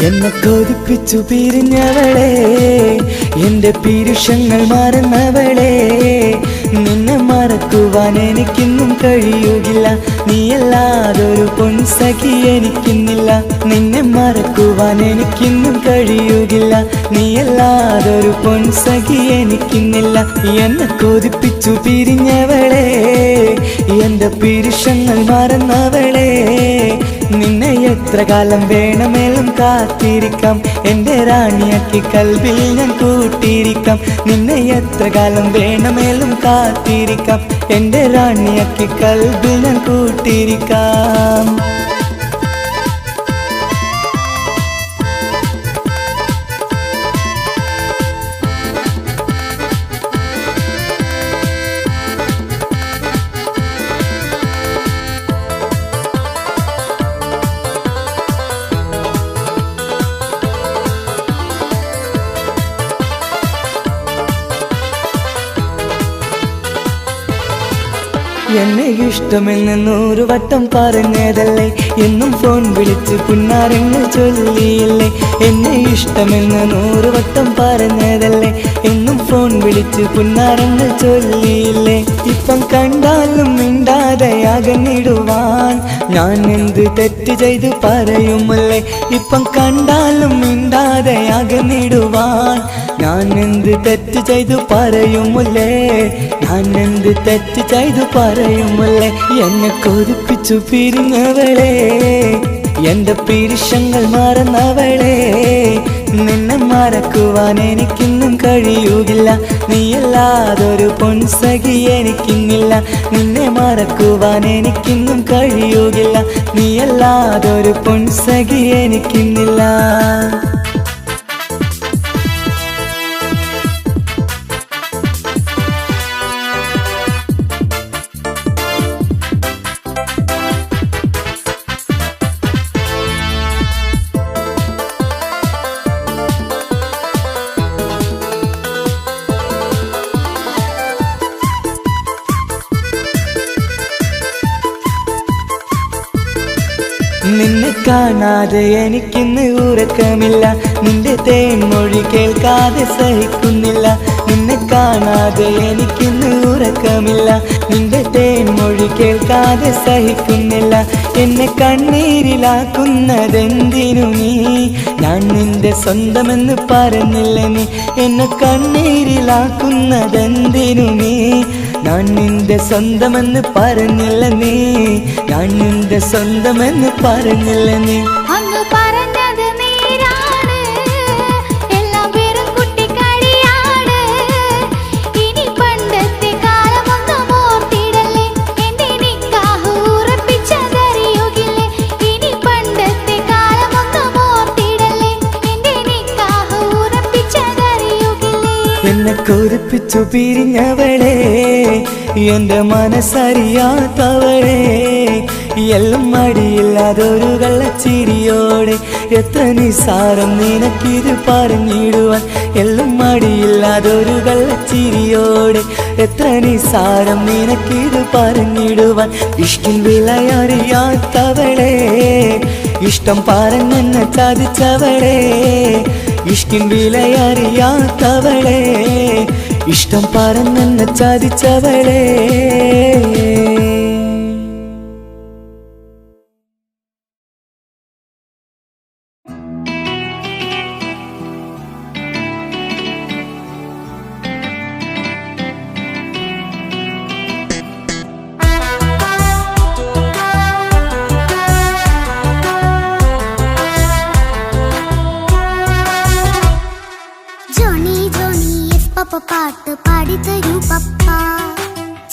എന്നെ കൊതിപ്പിച്ചു പിരിഞ്ഞവളെ, എന്റെ പീരുഷങ്ങൾ മറന്നവളെ. നിന്നെ മറക്കുവാൻ എനിക്കിന്നും കഴിയുകില്ല, നീയല്ലാതൊരു പൊൻസഖി എനിക്കിന്നില്ല. നിന്നെ മറക്കുവാൻ എനിക്കിന്നും കഴിയുകില്ല, നീയല്ലാതൊരു പൊൻസഖി എനിക്കിന്നില്ല. എന്നെ കൊതിപ്പിച്ചു പിരിഞ്ഞവളെ, എന്റെ പീരുഷങ്ങൾ മറന്നവളെ. നിന്നെ എത്ര കാലം വേണമെങ്കിലും കാത്തിരിക്കാം, എന്റെ റാണിയാക്കി കൽവിൽ ഞാൻ കൂട്ടിയിരിക്കാം. നിന്നെ എത്ര കാലം വേണമെങ്കിലും കാത്തിരിക്കാം, എന്റെ റാണിയാക്കി കൽവിൽ ഞാൻ കൂട്ടിയിരിക്കാം. എന്നെ ഇഷ്ടമെന്ന് 100 വട്ടം പറഞ്ഞതല്ലേ, എന്നും ഫോൺ വിളിച്ച് പുന്നാരങ്ങൾ ചൊല്ലിയില്ലേ. എന്നെ ഇഷ്ടമെന്ന് 100 വട്ടം പറഞ്ഞതല്ലേ, എന്നും ഫോൺ വിളിച്ച് പുന്നാരങ്ങൾ ചൊല്ലിയില്ലേ. ഇപ്പം കണ്ടാലും മിണ്ടാതെ അകന്നിടുവാൻ ഞാൻ എന്ത് തെറ്റ് ചെയ്ത് പറയുമല്ലേ. ഇപ്പം കണ്ടാലും മിണ്ടാതെ അകന്നിടുവാൻ ഞാൻ എന്ത് തെറ്റ് ചെയ്തു പറയുമല്ലേ, ഞാൻ എന്ത് തെറ്റ് ചെയ്തു പറയുമല്ലേ. എന്നെ കൊതിപ്പിച്ചു പിരിഞ്ഞവളെ, എന്റെ പീരുഷങ്ങൾ മറന്നവളെ. നിന്നെ മറക്കുവാൻ എനിക്കിന്നും കഴിയുകില്ല, നീയല്ലാതൊരു പൊൻസഖി എനിക്കിന്നില്ല. നിന്നെ മറക്കുവാൻ എനിക്കിന്നും കഴിയുകില്ല, നീയല്ലാതൊരു പൊൻസഖി എനിക്കിന്നില്ല. നിന്നെ കാണാതെ എനിക്കിന്ന് ഉറക്കമില്ല, നിന്റെ തേൻമൊഴി കേൾക്കാതെ സഹിക്കുന്നില്ല. നിന്നെ കാണാതെ എനിക്കിന്ന് ഉറക്കമില്ല, നിന്റെ തേൻമൊഴി കേൾക്കാതെ സഹിക്കുന്നില്ല. എന്നെ കണ്ണീരിലാക്കുന്നതെന്തിനു നീ, ഞാൻ നിന്റെ സ്വന്തമെന്ന് പറഞ്ഞില്ല നീ. എന്നെ കണ്ണീരിലാക്കുന്നതെന്തിനു നീ, ഞാൻ നിന്റെ സ്വന്തമെന്ന് പറഞ്ഞില്ല നീ. ഞാൻ നിന്റെ സ്വന്തമെന്ന് പറഞ്ഞില്ല നീ. അങ്ങ് പറഞ്ഞത് നേരാണ്, എല്ലാം വെറും കുട്ടിക്കളിയാണ്. ഇനി പണ്ടത്തെ കാലമൊന്നും ഓർത്തിടല്ലേ, എന്റെ നിക്കാഹ് ഉറപ്പിച്ചതറിയുകില്ലേ. ഇനി പണ്ടത്തെ കാലമൊന്നും ഓർത്തിടല്ലേ, എന്റെ നിക്കാഹ് ഉറപ്പിച്ചതറിയുകില്ലേ. എന്നെ കൊതിപ്പിച്ചു പിരിഞ്ഞവളെ, എന്റെ മനസ്സറിയാത്തവളെ. എല്ലാം മടിയില്ലാതൊരു കള്ളച്ചിരിയോടെ, എത്ര നിസാരം നിനക്കിത് പറഞ്ഞിടുവാൻ. എല്ലാം മടിയില്ലാതൊരു കള്ളച്ചിരിയോടെ, എത്ര നിസാരം നിനക്കിത് പറഞ്ഞിടുവാൻ. ഇഷ്കിൻ വിലയറിയാത്തവളെ, ഇഷ്ടം പറഞ്ഞെന്നെ ചതിച്ചവളെ. ഇഷ്കിൻ വിലയറിയാത്തവളെ, ഇഷ്ടം പറഞ്ഞെന്നെ ചതിച്ചവളെ. പാട്ട് പാടിത്തരൂ പപ്പ,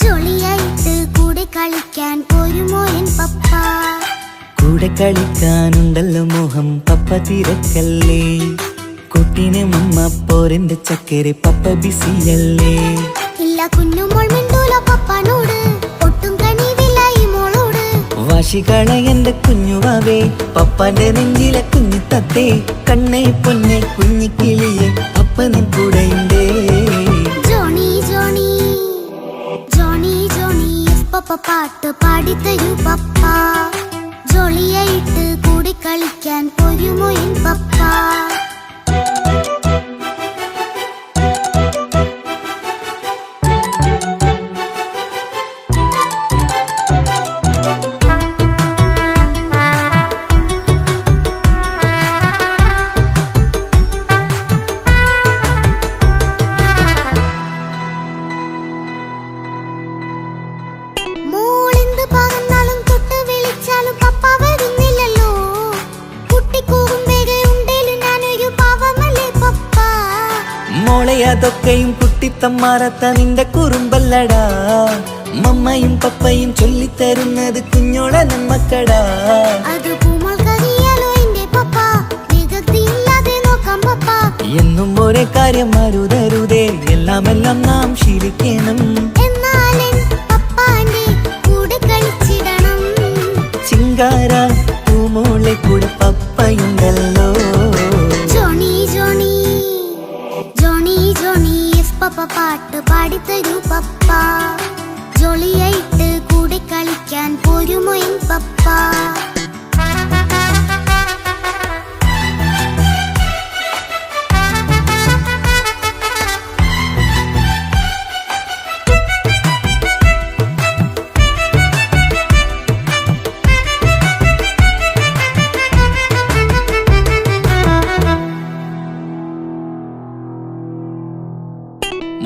ജോളിയായിട്ട് കൂടെ കളിക്കാൻ പോരുമോ എൻ പപ്പ. കൂടെ കളിക്കാനുണ്ടല്ലോ മോഹം പപ്പ തിരക്കല്ലേ. കുട്ടീനെ മമ്മ പോരെന്റെ ചക്കര പപ്പ ബിസിയല്ലേ. ഇല്ല കുഞ്ഞുമോൾ മിണ്ടൂല പപ്പനോട്, ഒട്ടും കണിവില്ല ഈ മോളോട്. വാശികള എന്റെ കുഞ്ഞുവാവേ, പപ്പാന്റെ നെഞ്ചിലെ കുഞ്ഞു തത്തേ. കണ്ണേ പൊന്നെ കുഞ്ഞിക്കിളിയെ അപ്പനും കൂടെയുണ്ടേ. ജോണി ജോണി ജോണി ജോണി പപ്പ പാട്ട് പാടിത്തരൂ പപ്പ, ജോളിയായിട്ട് കൂടി കളിക്കാൻ പോരുമോ എൻ പപ്പ. നാളെ അതൊക്കെയും കുട്ടിത്തമ്മാറത്ത നിന്റെ കുറുമ്പല്ലടാ. മമ്മയും പപ്പയും ചൊല്ലിത്തരുന്നത് കുഞ്ഞോളെ നമ്മക്കടാ. എന്നും ഒരേ കാര്യം അരുതരുതേ, എല്ലാം എല്ലാം നാം ശീലിക്കണം. ചിങ്കാര പൂമോളെ കൂടെ പപ്പയുണ്ടല്ലോ. Johnny Johnny Johnny Johnny yes papa പാട്ട് പാടിത്തരൂ പപ്പ. ജോളിയായിട്ട് കൂടെ കളിക്കാൻ പോരുമോ എൻ പപ്പ.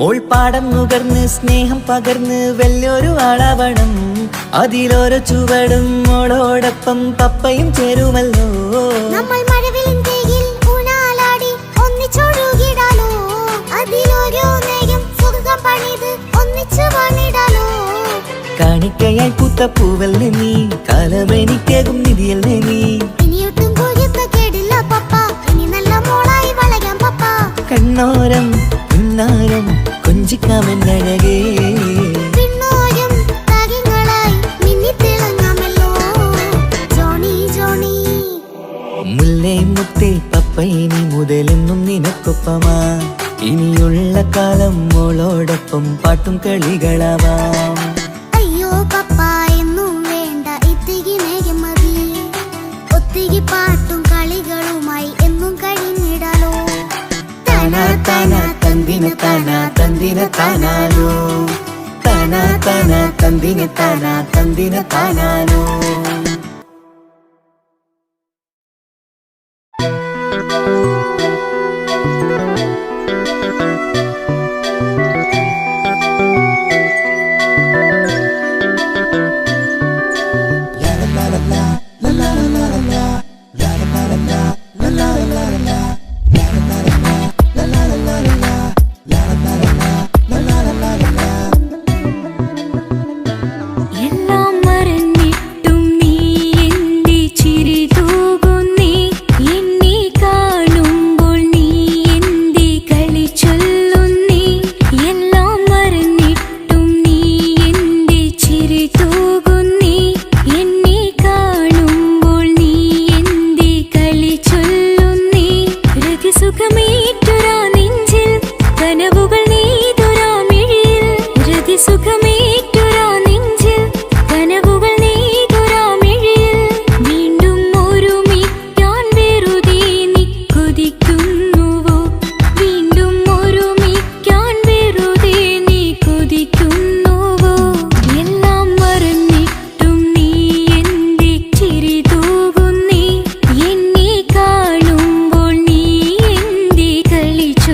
മോൾ പാടം നുകർന്ന് സ്നേഹം പകർന്ന് വലിയൊരു ആളാവണം. അതിലോരോ ചുവടും മോളോടൊപ്പം പപ്പയും ചേരുമല്ലോ. നമ്മൾ മഴവിലിൻ തേകിൽ ഊഞ്ഞാലാടി ഒന്നിച്ചൊഴുകിടാലോ. അതിലോരോ നേരം സുഖം പണിത് ഒന്നിച്ചു പണിടാലോ. കാണിക്കയായി പൂത്ത പൂവല്ലേ നീ, കാലമെനിക്കേകും നിധിയല്ലേ നീ. ഇനിയൊട്ടും കുഴിത്ത കേടില്ല പപ്പ, ഇനി നല്ല മോളായി വളരാം പപ്പ. കണ്ണോരം പിന്നാരം കൊഞ്ചിക്കാമെന്നഴകേ. പിന്നോരം താരങ്ങളായി മിന്നിത്തിളങ്ങാമല്ലോ. ജോണി ജോണി മുല്ലേ മുത്തേ പപ്പ ഇനി മുതലെന്നും നിനക്കൊപ്പമാ. ഇനിയുള്ള കാലം മോളോടൊപ്പം പാട്ടും കളികളാവാം. അയ്യോ പപ്പ എന്നും വേണ്ട ഇത്തിരി നേരം മതി. ഒത്തിരി പാട്ടും കളികളുമായി എന്നും കഴിഞ്ഞിടാലോ. താനാ താനാ തന്തിന താനാ തന്തിന താനാലോ. താനാ താനാ തന്തിന താനാ തന്തിന താനാലോ. കളിച്ചു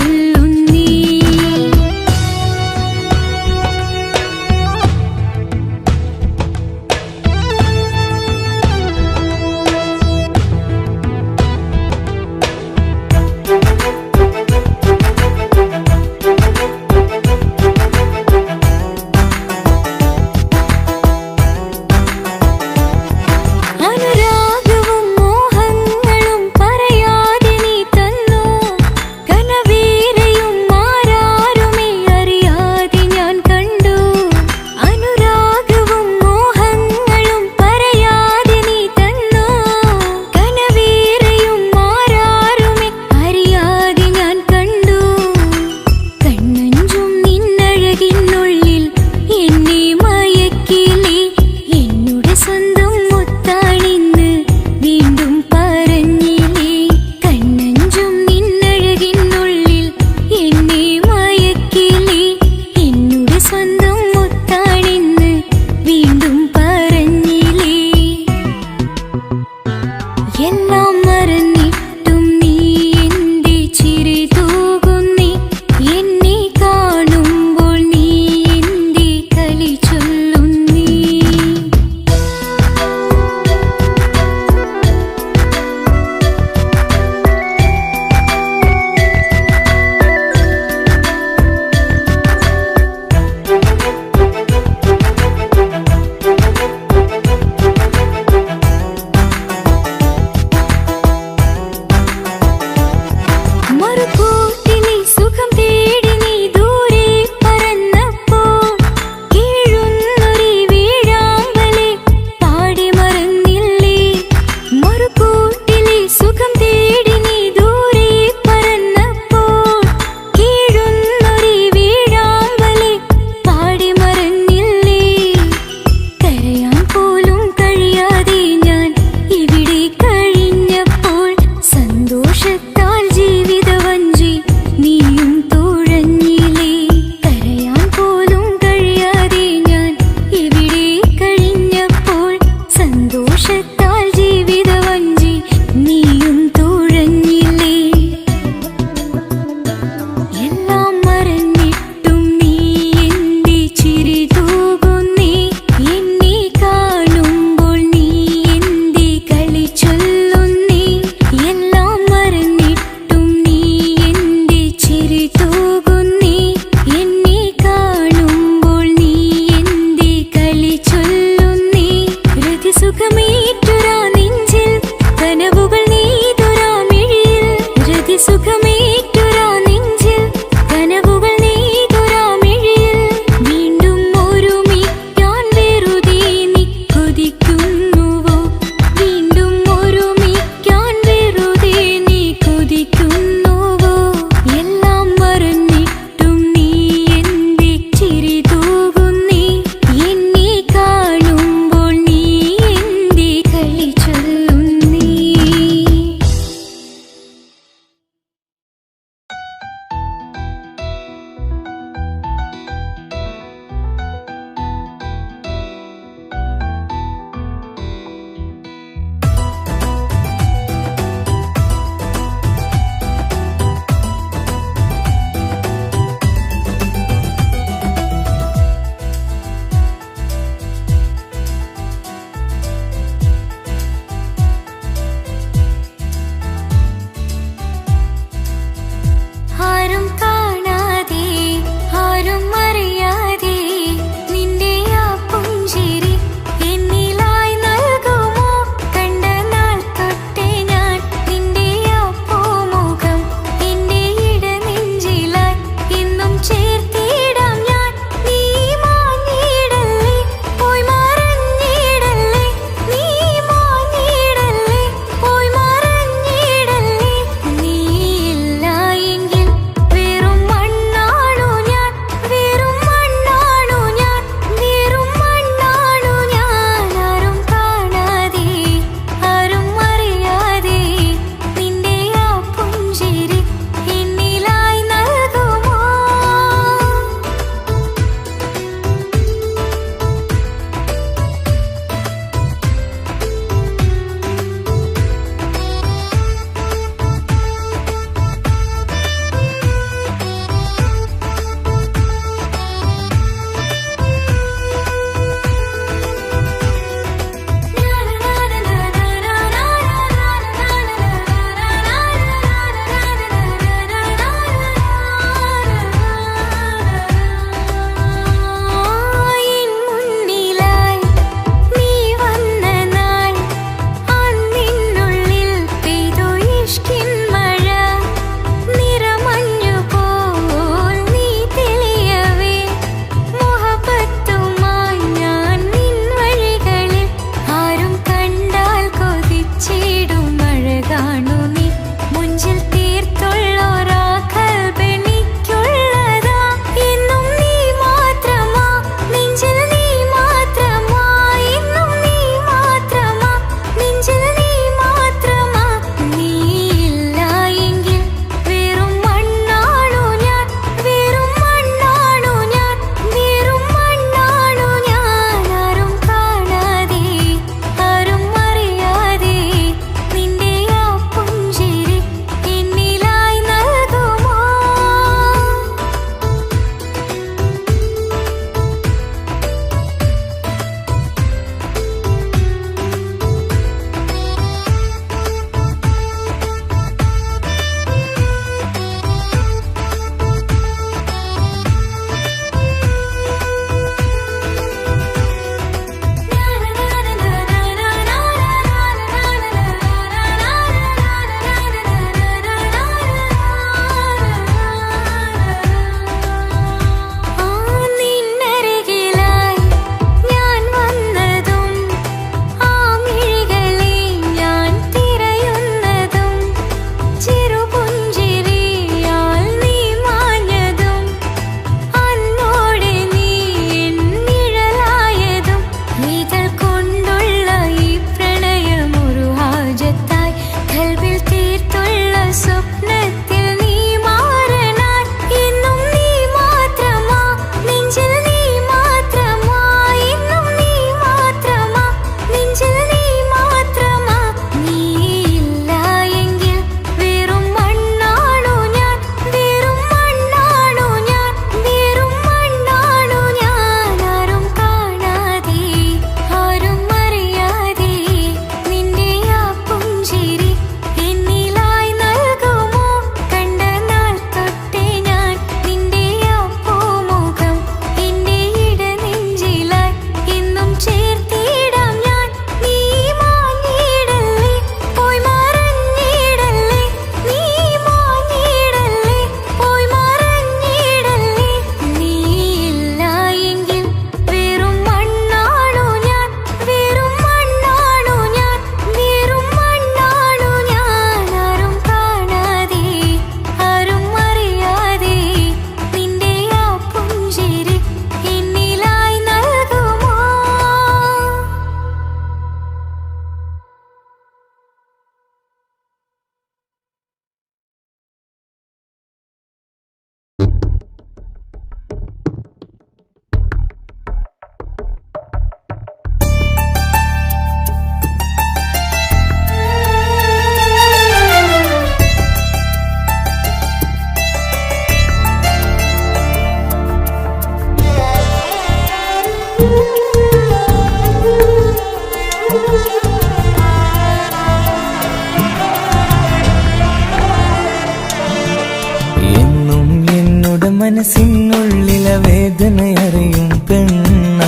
മനസ്സിനുള്ളിലെ വേദനയറിയും പെണ്ണ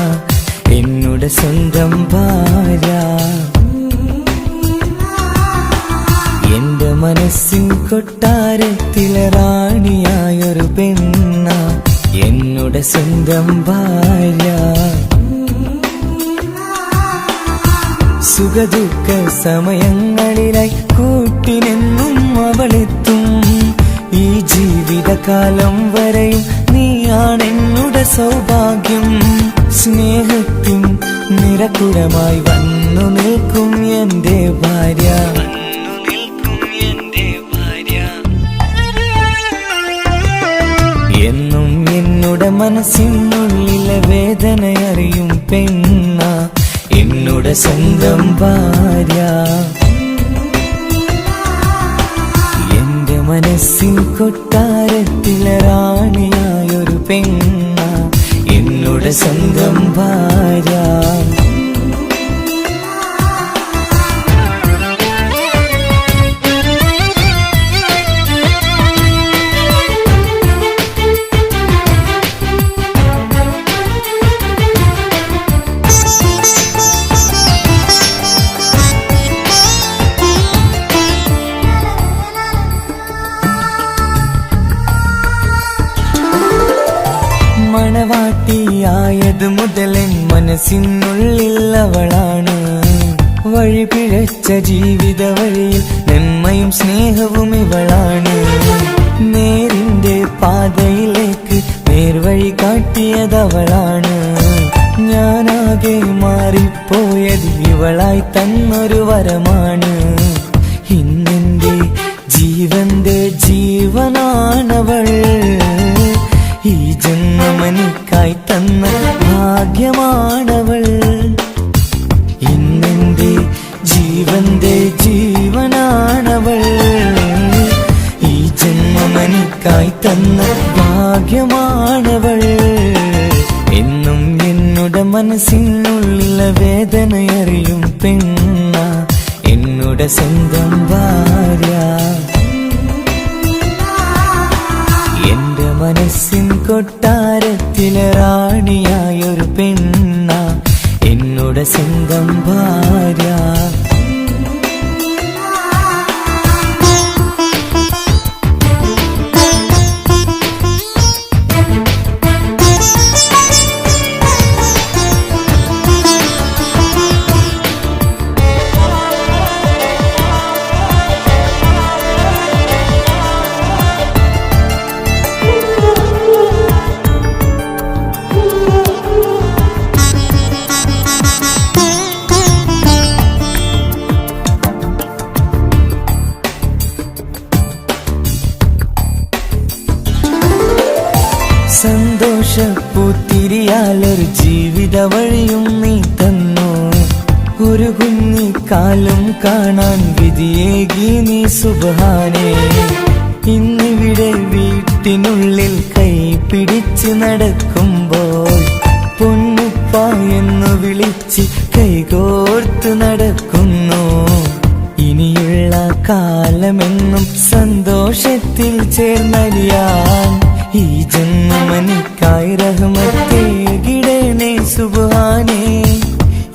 എന്നുടെ സ്വന്തം ഭാര്യ. എന്റെ മനസ്സിൻ കൊട്ടാരത്തിലെ റാണിയായൊരു പെണ്ണ എന്നുടെ സ്വന്തം ഭാര്യ. സുഖദുഃഖ സമയങ്ങളിലായി കൂട്ടിനെന്നും അവളെത്തും. ഈ ജീവിതകാലം വരെയും നീയാണെന്നുടെ സൗഭാഗ്യം. സ്നേഹത്തിൻ നിറകുടമായി വന്നു നിൽക്കും എന്റെ ഭാര്യ. എന്നും എന്നുടെ മനസ്സിനുള്ളിലെ വേദനയറിയും പെണ്ണ എന്നുടെ സ്വന്തം ഭാര്യ. എന്റെ മനസ്സിൻ കൊട്ടാരത്തിലെ റാണിയായൊരു പെണ്ണ എന്നുടെ സ്വന്തം ഭാര്യ. മണവാട്ടിയായത് മുതലൻ മനസ്സിനുള്ളിൽ അവളാണ്. വഴി പിഴച്ച ജീവിത വഴിയിൽ നന്മയും സ്നേഹവും ഇവളാണ്. നേരിന്റെ പാതയിലേക്ക് നേർവഴി കാട്ടിയതവളാണ്. ഞാനാകെ മാറിപ്പോയത് ഇവളായി തന്നൊരു വരമാണ്. ഇന്നെന്റെ ജീവന്റെ ജീവനാണവൾ. ഈ ജന്മമെനിക്കായി തന്ന ഭാഗ്യമാണവൾ. ഇന്നെന്റെ ജീവന്റെ ജീവനാണവൾ. ഈ ജന്മമെനിക്കായി തന്ന ഭാഗ്യമാണവൾ. എന്നും എന്നുടെ മനസ്സിനുള്ളിലെ വേദനയറിയും പെണ്ണ എന്നുടെ സ്വന്തം ഭാര്യ. എന്റെ മനസ്സിൻ കൊട്ടാരത്തിലെ റാണിയായൊരു പെണ്ണ എന്നുടെ സ്വന്തം ഭാര്യ. സന്തോഷപ്പൂത്തിരിയാലൊരു ജീവിത വഴിയും നീ തന്നു. ഒരു കുഞ്ഞിക്കാലം കാണാൻ വിധിയേകി നീ സുബ്ഹാനേ. ഇന്നിവിടെ വീട്ടിനുള്ളിൽ കൈ പിടിച്ച് നടക്കുമ്പോൾ പൊന്നുപ്പ എന്നു വിളിച്ച് കൈകോർത്ത് നടക്കുന്നു. ഇനിയുള്ള കാലമെന്നും സന്തോഷത്തിൽ ചേർന്നലിയാൻ ഈ ജന്മമെനിക്കായി റഹ്മത്തേകിടണേ സുബ്ഹാനേ.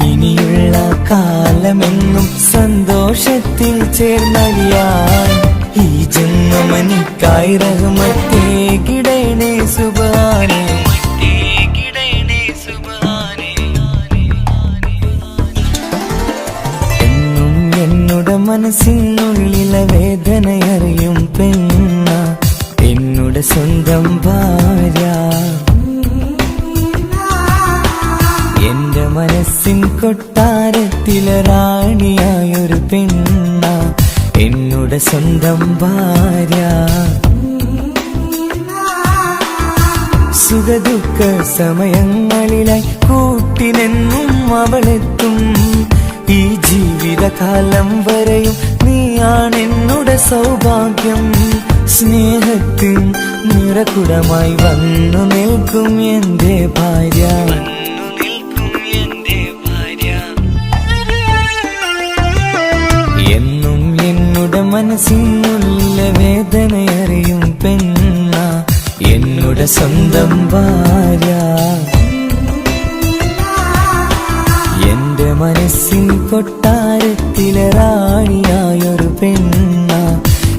ഇനിയുള്ള കാലമെന്നും സന്തോഷത്തിൽ ചേർന്നലിയാൻ ഈ ജന്മമെനിക്കായി റഹ്മത്തേകിടണേ സുബ്ഹാനേ. എന്നും എന്നുടെ മനസ്സിനുള്ളിലെ വേദനയറിയും പെണ്ണ എന്നുടെ സ്വന്തം ഭാര്യ. എന്റെ മനസ്സിൻ കൊട്ടാരത്തിലെ റാണിയായൊരു പെണ്ണ എന്നുടെ സ്വന്തം ഭാര്യ. സുഖദുഃഖ സമയങ്ങളിലായി കൂട്ടിനെന്നും അവളെത്തും. ഈ ജീവിതകാലം വരെയും നീയാണെന്നുടെ സൗഭാഗ്യം. സ്നേഹത്തിൻ നിറകുടമായി വന്നു നിൽക്കും എന്റെ ഭാര്യ. എന്നും എന്നുടെ മനസ്സിനുള്ളിലെ വേദനയറിയും പെണ്ണ എന്നുടെ ഭാര്യ. എന്റെ മനസ്സിൻ കൊട്ടാരത്തിലെ റാണിയായൊരു പെണ്ണ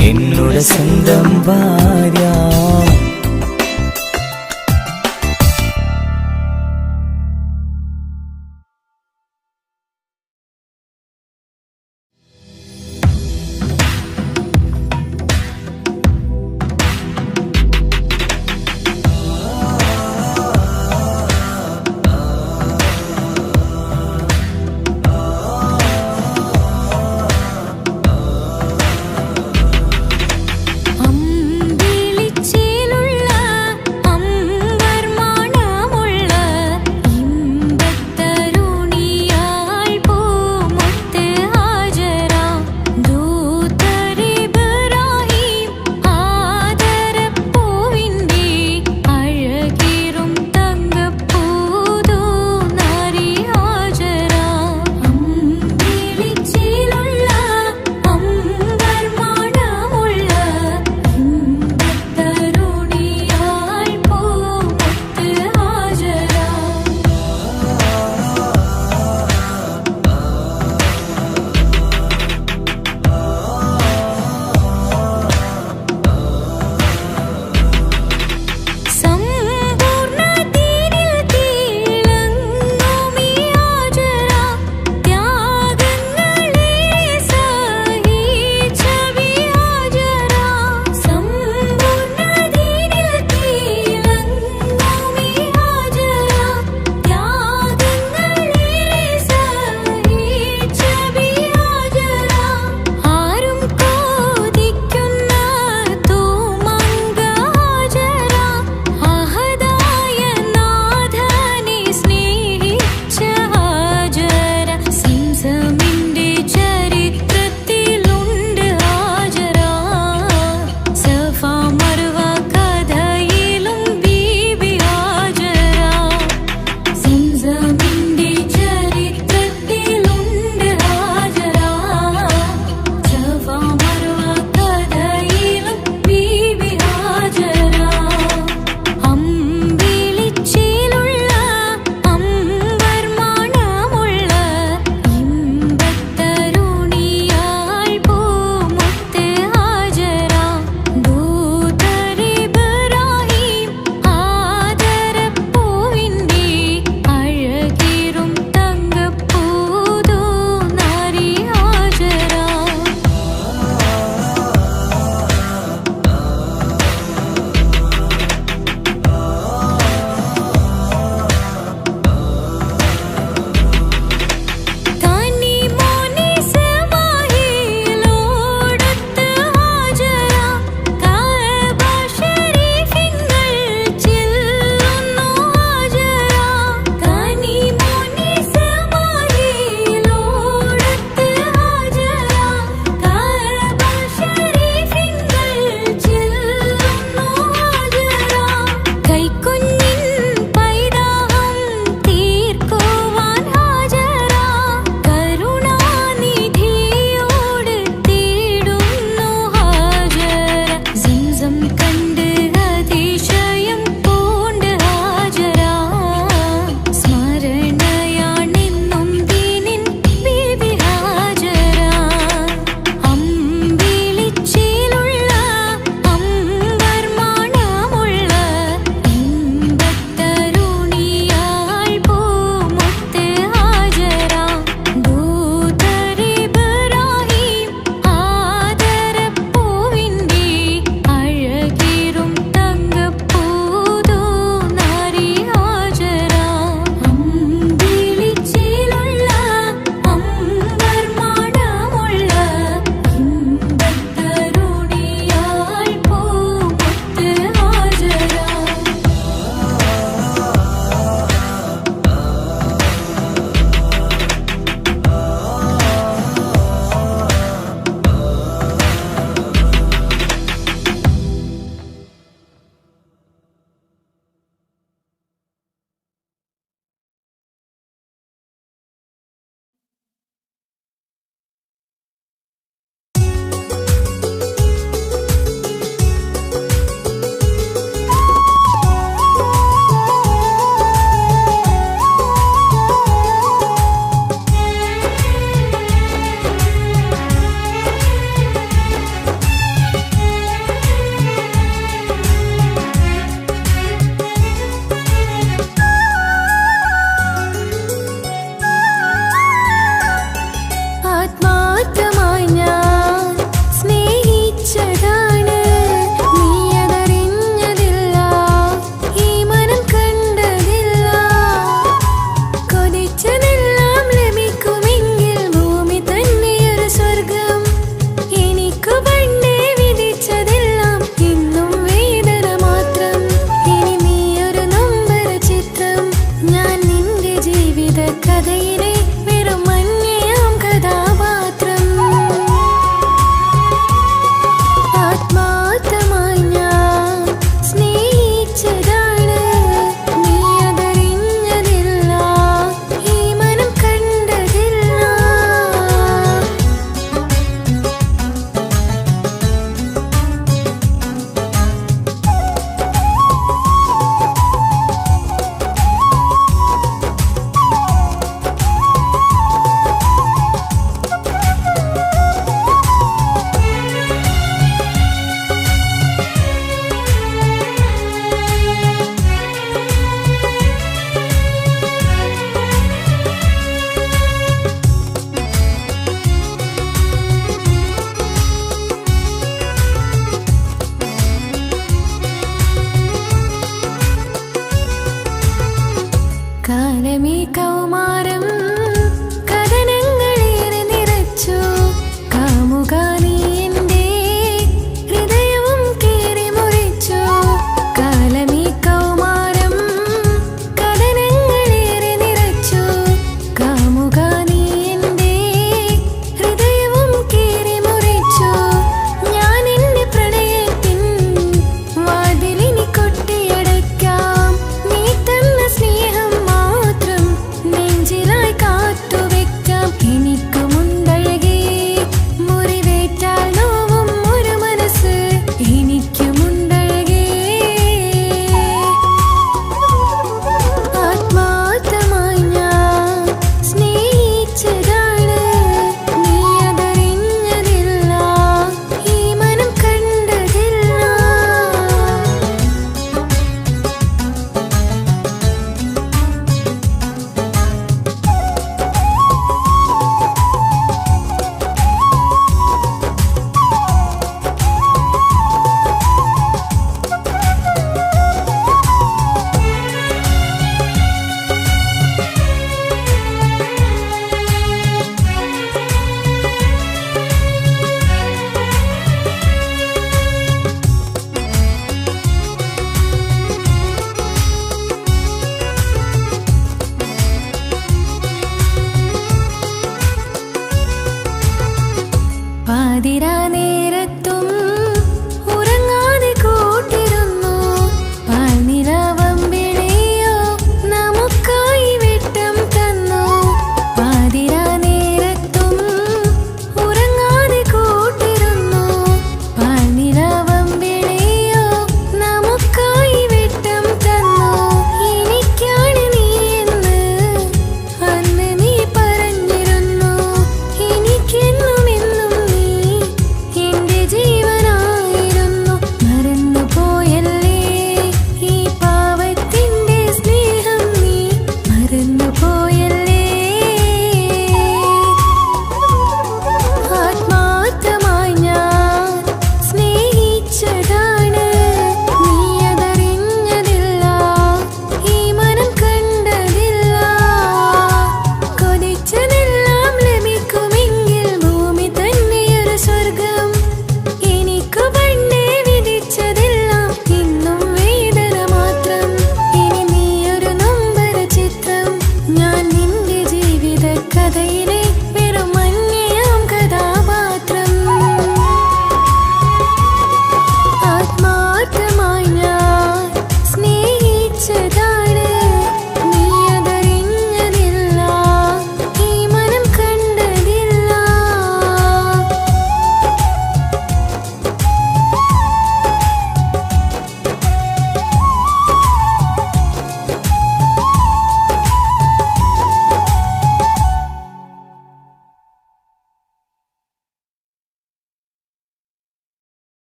എന്നുടെ സ്വന്തം ഭാര്യ.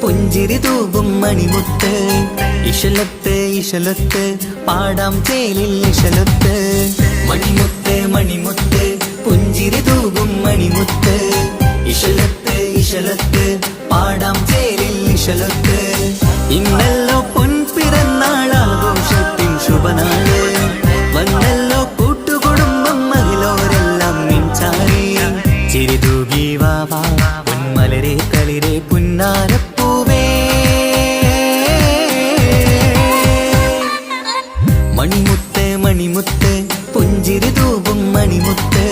പുഞ്ചിരി തൂകും മണിമുത്ത് ഇശലത്ത് ഇശലത്ത് പാടാം ചേലിൽ ഇശലത്ത് മണിമുത്ത് മണിമുത്ത് പുഞ്ചിരി തൂകും മണിമുത്ത് ഇശലത്ത് ഇശലത്ത് പാടാം ചേലിൽ ഇശലത്ത് ഇന്നല്ലോ പൊൻപിറന്നാളാഘോഷത്തിൻ ശുഭനാള് വന്നല്ലോ കൂട്ടുകുടുംബം മഹിളോരെല്ലാം മിൻചാരി ചിരി തൂകി വാവാ പൊന്മലരെ കളിരെ പുന്നാരപ്പൂവേ മണിമുത്ത് മണിമുത്ത് പുഞ്ചിരി തൂകും മണിമുത്ത്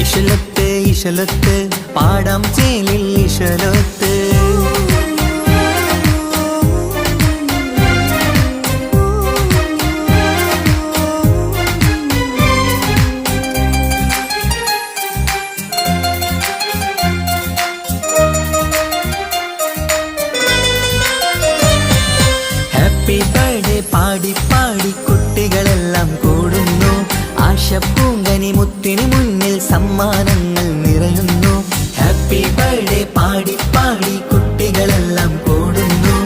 ഇശലത്ത് ഇശലത്ത് പാടാം ചേലിൽ ഇശലത്ത് ഹാപ്പി ബർത്ത്ഡേ പാടി പാടി കുട്ടികളെല്ലാം കൂടുന്നു ആശപ്പൂങ്കനി മുത്തിന് മുന്നിൽ സമ്മാനങ്ങൾ നിറയുന്നു ഹാപ്പി ബർത്ത്ഡേ പാടി പാടി കുട്ടികളെല്ലാം കൂടുന്നു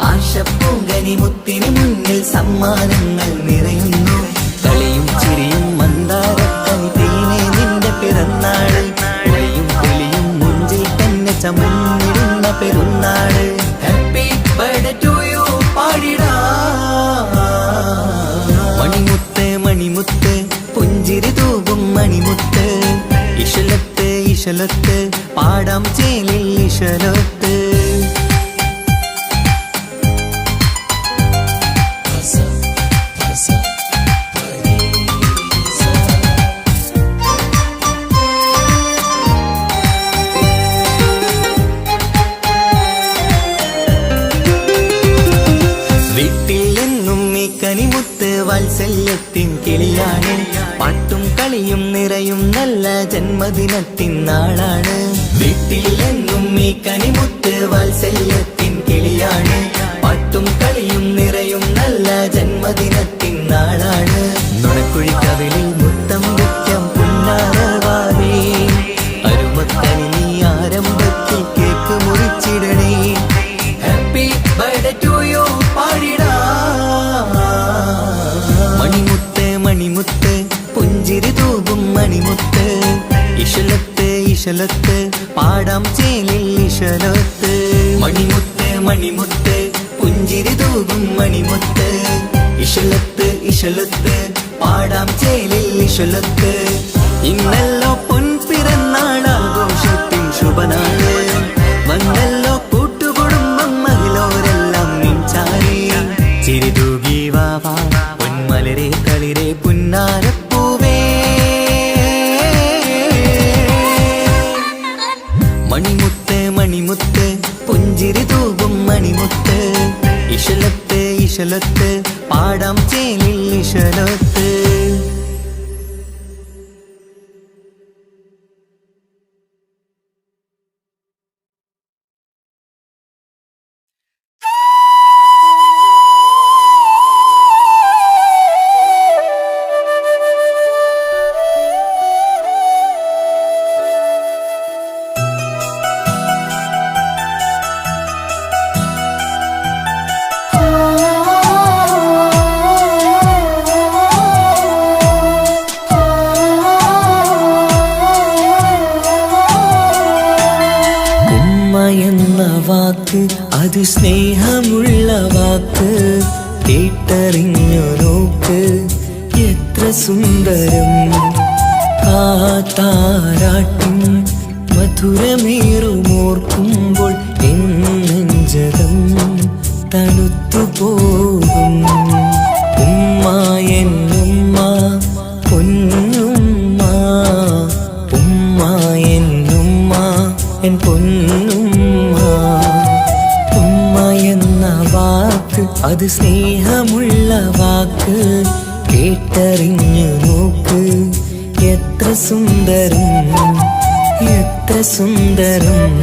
ആശപ്പൂങ്കനി മുത്തിന് മുന്നിൽ സമ്മാനങ്ങൾ നിറയുന്നു കളിയും ചിരിയും മന്ദാരക്കനി തേനെ നിന്റെ പിറന്നാള് ഒളിയും കിളിയും മുഞ്ചിൽ തന്നെ ചമന്നിടുന്ന പെരുന്നാള് ഹാപ്പി ബർത്ത്ഡേ ടു യു പാടിടാ മണിമുത്ത് മണിമുത്ത് പുഞ്ചിരി തൂകും മണിമുത്ത് ഇശലത്ത് ഇശലത്ത് പാടാം ചേലിൽ ഇശലത്ത് കനിമുത്ത് വാത്സല്യത്തിൻ കിളിയാണ് പാട്ടും കളിയും നിറയും നല്ല ജന്മദിനത്തിൻ നാളാണ് വീട്ടിൽ എന്നും ഈ കനിമുത്ത് വാത്സല്യത്തിൻ കിളിയാണ് പാട്ടും കളിയും നിറയും നല്ല ജന്മദിനത്തിൻ നാളാണ് നുണക്കുഴിക്കവിളിൽ മുത്തം വയ്ക്കാം പുന്നാരവാവേ അരുമക്കനി നീ ആരംഭത്തിൽ കേക്ക് മുറിച്ചിടണേ ഹാപ്പി ബർത്ത്ഡേ ടു യു പാടിടാ മണിമുത്ത് മണിമുത്ത് പുഞ്ചിരി തൂകും മണിമുത്ത് ഇശലത്ത് ഇശലത്ത് പാടാം ചേലിൽ ഇശലത്ത് മണിമുത്ത് മണിമുത്ത് പുഞ്ചിരി തൂകും മണിമുത്ത് ഇശലത്ത് ഇശലത്ത് പാടാം ചേലിൽ ഇശലത്ത് ഇന്നല്ലോ പൊൻപിറന്നാളാഘോഷത്തിൻ ശുഭനാള് വന്നല്ലോ കൂട്ടുകുടുംബം മഹിളോരെല്ലാം മിൻചാരി ചിരി തൂകി വാവാ പൊന്മലരെ കളിരെ പുന്നാരപ്പൂവേ മണിമുത്ത് മണിമുത്ത് പുഞ്ചിരി തൂകും മണിമുത്ത് ഇശലത്ത് ഇശലത്ത് പാടാം ചേലിൽ ഇശലത്ത് വാക്ക് അത് സ്നേഹമുള്ള വാക്ക് കേട്ടറിഞ്ഞു നോക്ക് എത്ര സുന്ദരം ആ താരാട്ടിൻ മധുരമേറുമോർക്കുമ്പോൾ എൻ നെഞ്ചകം തണുത്തുപോകും ഉമ്മ എന്നുമ്മ പൊന്നുമ്മ ഉമ്മ എന്നുമ്മ എൻ പൊന്നുമ്മ ഉമ്മ എന്ന വാക്ക് അത് സ്നേഹമുള്ള വാക്ക് കേട്ടറിഞ്ഞു നോക്ക് എത്ര സുന്ദരം എത്ര സുന്ദരം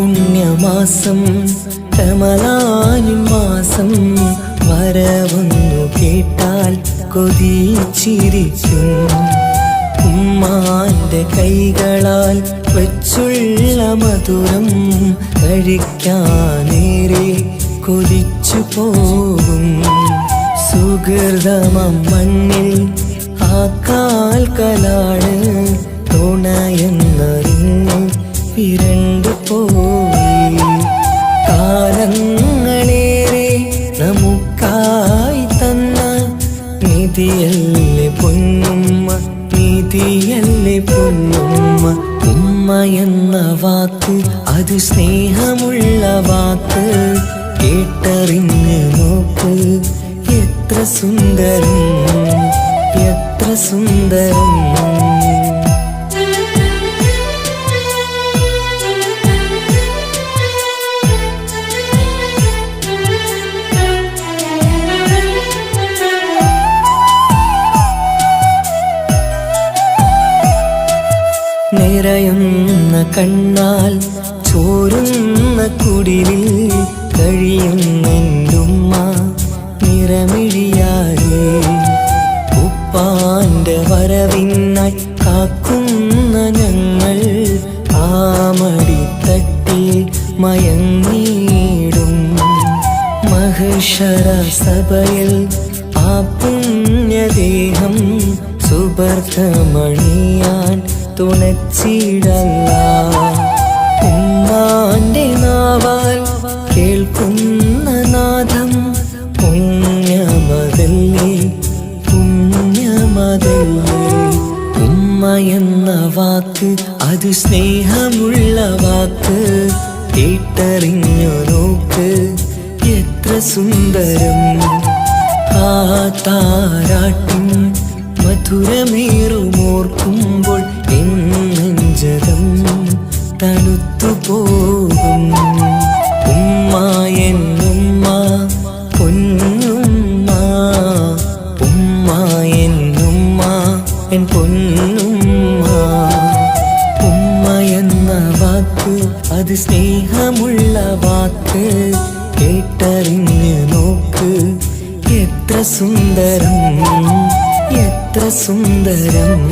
പുണ്യമാസം കമലാനിൻ മാസം വരവൊന്നു കേട്ടാൽ കൊതിച്ചിരിക്കും ഉമ്മാന്റെ കൈകളാൽ വെച്ചുള്ള മധുരം കഴിക്കാനേറെ കൊതിച്ചു പോകും സുഹൃതമം മണ്ണിൽ ആ കാൽക്കലാണ് തുണയെന്നറിഞ്ഞ് വിരണ്ടു പോയി കാലങ്ങളേറെ നമുക്കായി തന്ന നിധിയല്ലേ പൊന്നുമ്മ നിധിയല്ലേ പൊന്നുമ്മ ഉമ്മ എന്ന വാക്ക് അത് സ്നേഹമുള്ള വാക്ക് കേട്ടറിഞ്ഞ് നോക്ക് എത്ര സുന്ദരം എത്ര സുന്ദരം നിറയുന്ന കണ്ണാൽ ചോരുന്ന കുടിലിൽ കഴിയുന്നെന്റുമ്മ നിറമിഴിയാലേ ഉപ്പാന്റെ വരവിനായി കാക്കുന്ന ഞങ്ങൾ ആമടിത്തട്ടിൽ മയങ്ങിയിടും മഹേശ്വര സഭയിൽ ആ പുണ്യദേഹം സുബർക്കമണിയാൻ തുണച്ചിടല്ല ഉമ്മാന്റെ നാവാൽ കേൾക്കുന്ന നാദം പുണ്യമതല്ലേ പുണ്യമതല്ലേ ഉമ്മ എന്ന വാക്ക് അത് സ്നേഹമുള്ള വാക്ക് കേട്ടറിഞ്ഞു നോക്ക് എത്ര സുന്ദരം ആ താരാട്ടിൻ മധുരമേറുമോർക്കുമ്പോൾ നെഞ്ചകം തണുത്തു പോകും ഉമ്മ എന്നുമ്മ പൊന്നുമ്മ ഉമ്മ എന്നുമ്മ എൻ പൊന്നുമ്മ ഉമ്മ എന്ന വാക്ക് അത് സ്നേഹമുള്ള വാക്ക് കേട്ടറിഞ്ഞ് നോക്ക് എത്ര സുന്ദരം എത്ര സുന്ദരം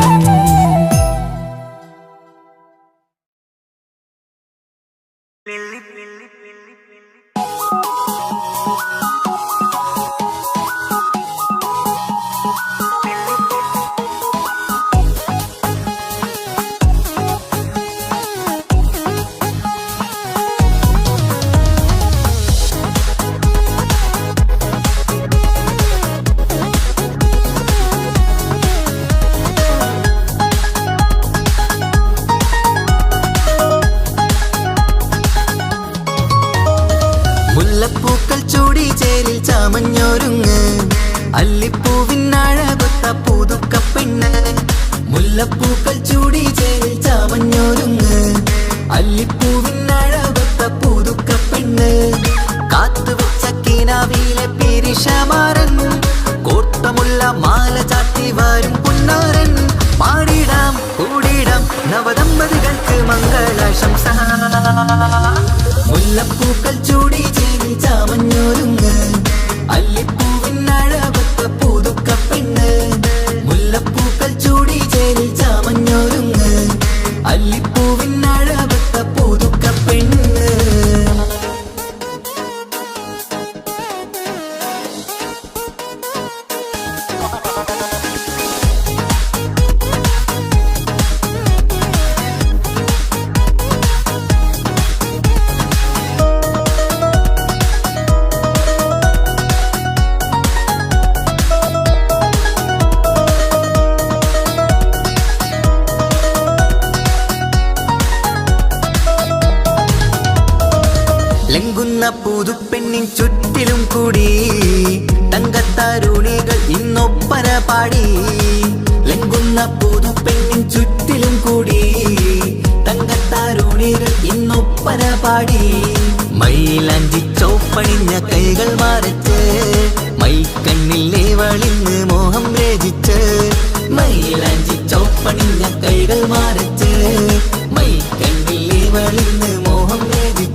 മുല്ലപ്പൂക്കൾ ചൂടി ചേരിൽ ചാമഞ്ഞൊരുങ്ങ് അല്ലിപ്പൂവിനഴകൊത്ത പുതുക്കപ്പെണ്ണ് മുല്ലപ്പൂക്കൾ ചൂടി ചേരിൽ ചാമഞ്ഞൊരുങ്ങ് അല്ലിപ്പൂവിനഴകൊത്ത പുതുക്കപ്പെണ്ണ് കാത്തുവെച്ച കിനാവിലെ പിരിശമാരൻ കോട്ടമുള്ള മാല ചാത്തി വരും പുന്നാരൻ പാടിടാം കൂടിടാം നവദമ്പതികൾക്ക് മംഗളാശംസ മുല്ലപ്പൂക്കൾ ചൂടി ചേരി ചാമഞ്ഞൊരുങ്ങ് അല്ലിപ്പൂവിനഴകൊത്ത പുതുക്കപ്പെണ്ണ് മുല്ലപ്പൂക്കൾ ചൂടി ചേരി ചാമഞ്ഞൊരുങ്ങ് അല്ലിപ്പൂവിനഴകൊത്ത പുതുക്കപ്പെണ്ണ് ലംഘുന്ന പുതുപ്പെണ്ണിൻ ചുറ്റിലും കൂടി തങ്കത്താരുണികൾ ഇന്നൊപ്പന പാടി ലംഘുന്ന പുതുപ്പെണ്ണിൻ ചുറ്റിലും കൂടി തങ്കത്താരുണികൾ ഇന്നൊപ്പന പാടി മൈലാഞ്ചി ചോപ്പണിഞ്ഞ കൈകൾ മറച്ച് മൈക്കണ്ണിലെ വളിന്ന് മോഹം രചിച്ച് മൈലാഞ്ചി ചോപ്പണിഞ്ഞ കൈകൾ മറച്ച് മൈക്കണ്ണിലെ വളിന്ന് മോഹം രചിച്ച്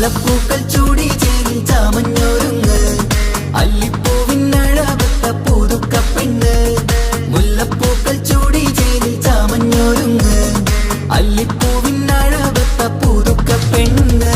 മുല്ലപ്പൂക്കൾ ചൂടി ചേരി ചാമഞ്ഞൊരുങ്ങ് അല്ലിപ്പൂവിനഴവത്ത പുതുക്ക പെണ്ണ് മുല്ലപ്പൂക്കൾ ചൂടി ചേരി ചാമഞ്ഞൊരുങ്ങ് അല്ലിപ്പൂവിനഴവത്ത പുതുക്ക പെണ്ണ്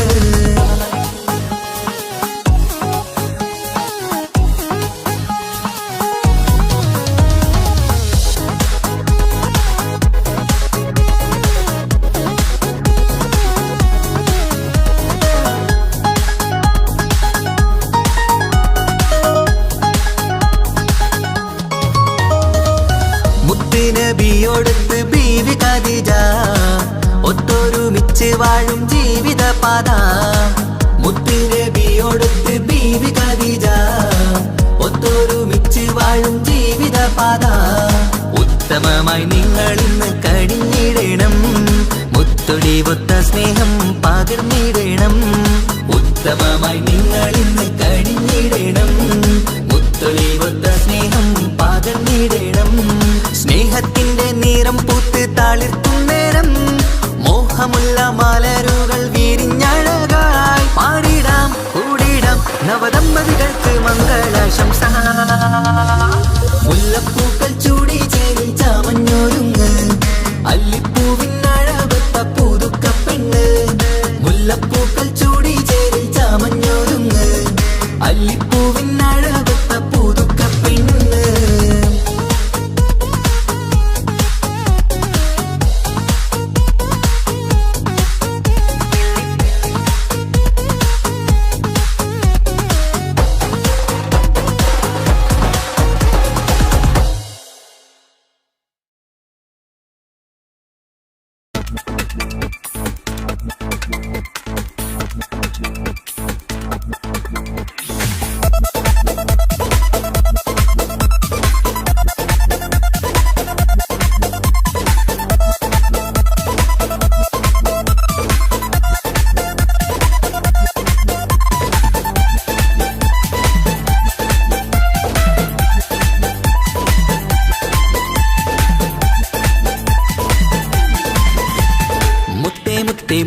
നബിയോടൊത്ത് ബീവി ഖദീജ ഒത്തൊരുമിച്ച് വാഴും ജീവിത പാത മുത്ത് നബിയോടൊത്ത് ബീവി ഖദീജ ഒത്തൊരുമിച്ച് വാഴും ജീവിത പാത ഉത്തമമായി നിങ്ങൾ ഇന്ന് കഴിഞ്ഞിടണം മുത്തൊടിവൊത്ത സ്നേഹം പകർന്നിടണം ഉത്തമമായി നിങ്ങൾ ഇന്ന് കഴിഞ്ഞിടണം മുത്തൊടിവൊത്ത സ്നേഹം പകർന്നിടണം സ്നേഹത്തിന്റെ നിറം പൂത്ത് താളിർക്കും നേരം മോഹമുള്ള മലരുകൾ വിരിഞ്ഞഴകായി പാടിടാം കൂടിടാം നവദമ്പതികൾക്ക് മംഗളാശംസ മുല്ലപ്പൂക്കൾ ചൂടി ചേരി ചാമഞ്ഞൊരുങ്ങ് അല്ലിപ്പൂവിനഴവത്ത പുതുക്ക പെണ്ണ് മുല്ലപ്പൂക്കൾ ചൂടി ചേരി ചാമഞ്ഞൊരുങ്ങ് അല്ലിപ്പൂവിനഴവത്ത പുതുക്ക പെണ്ണ്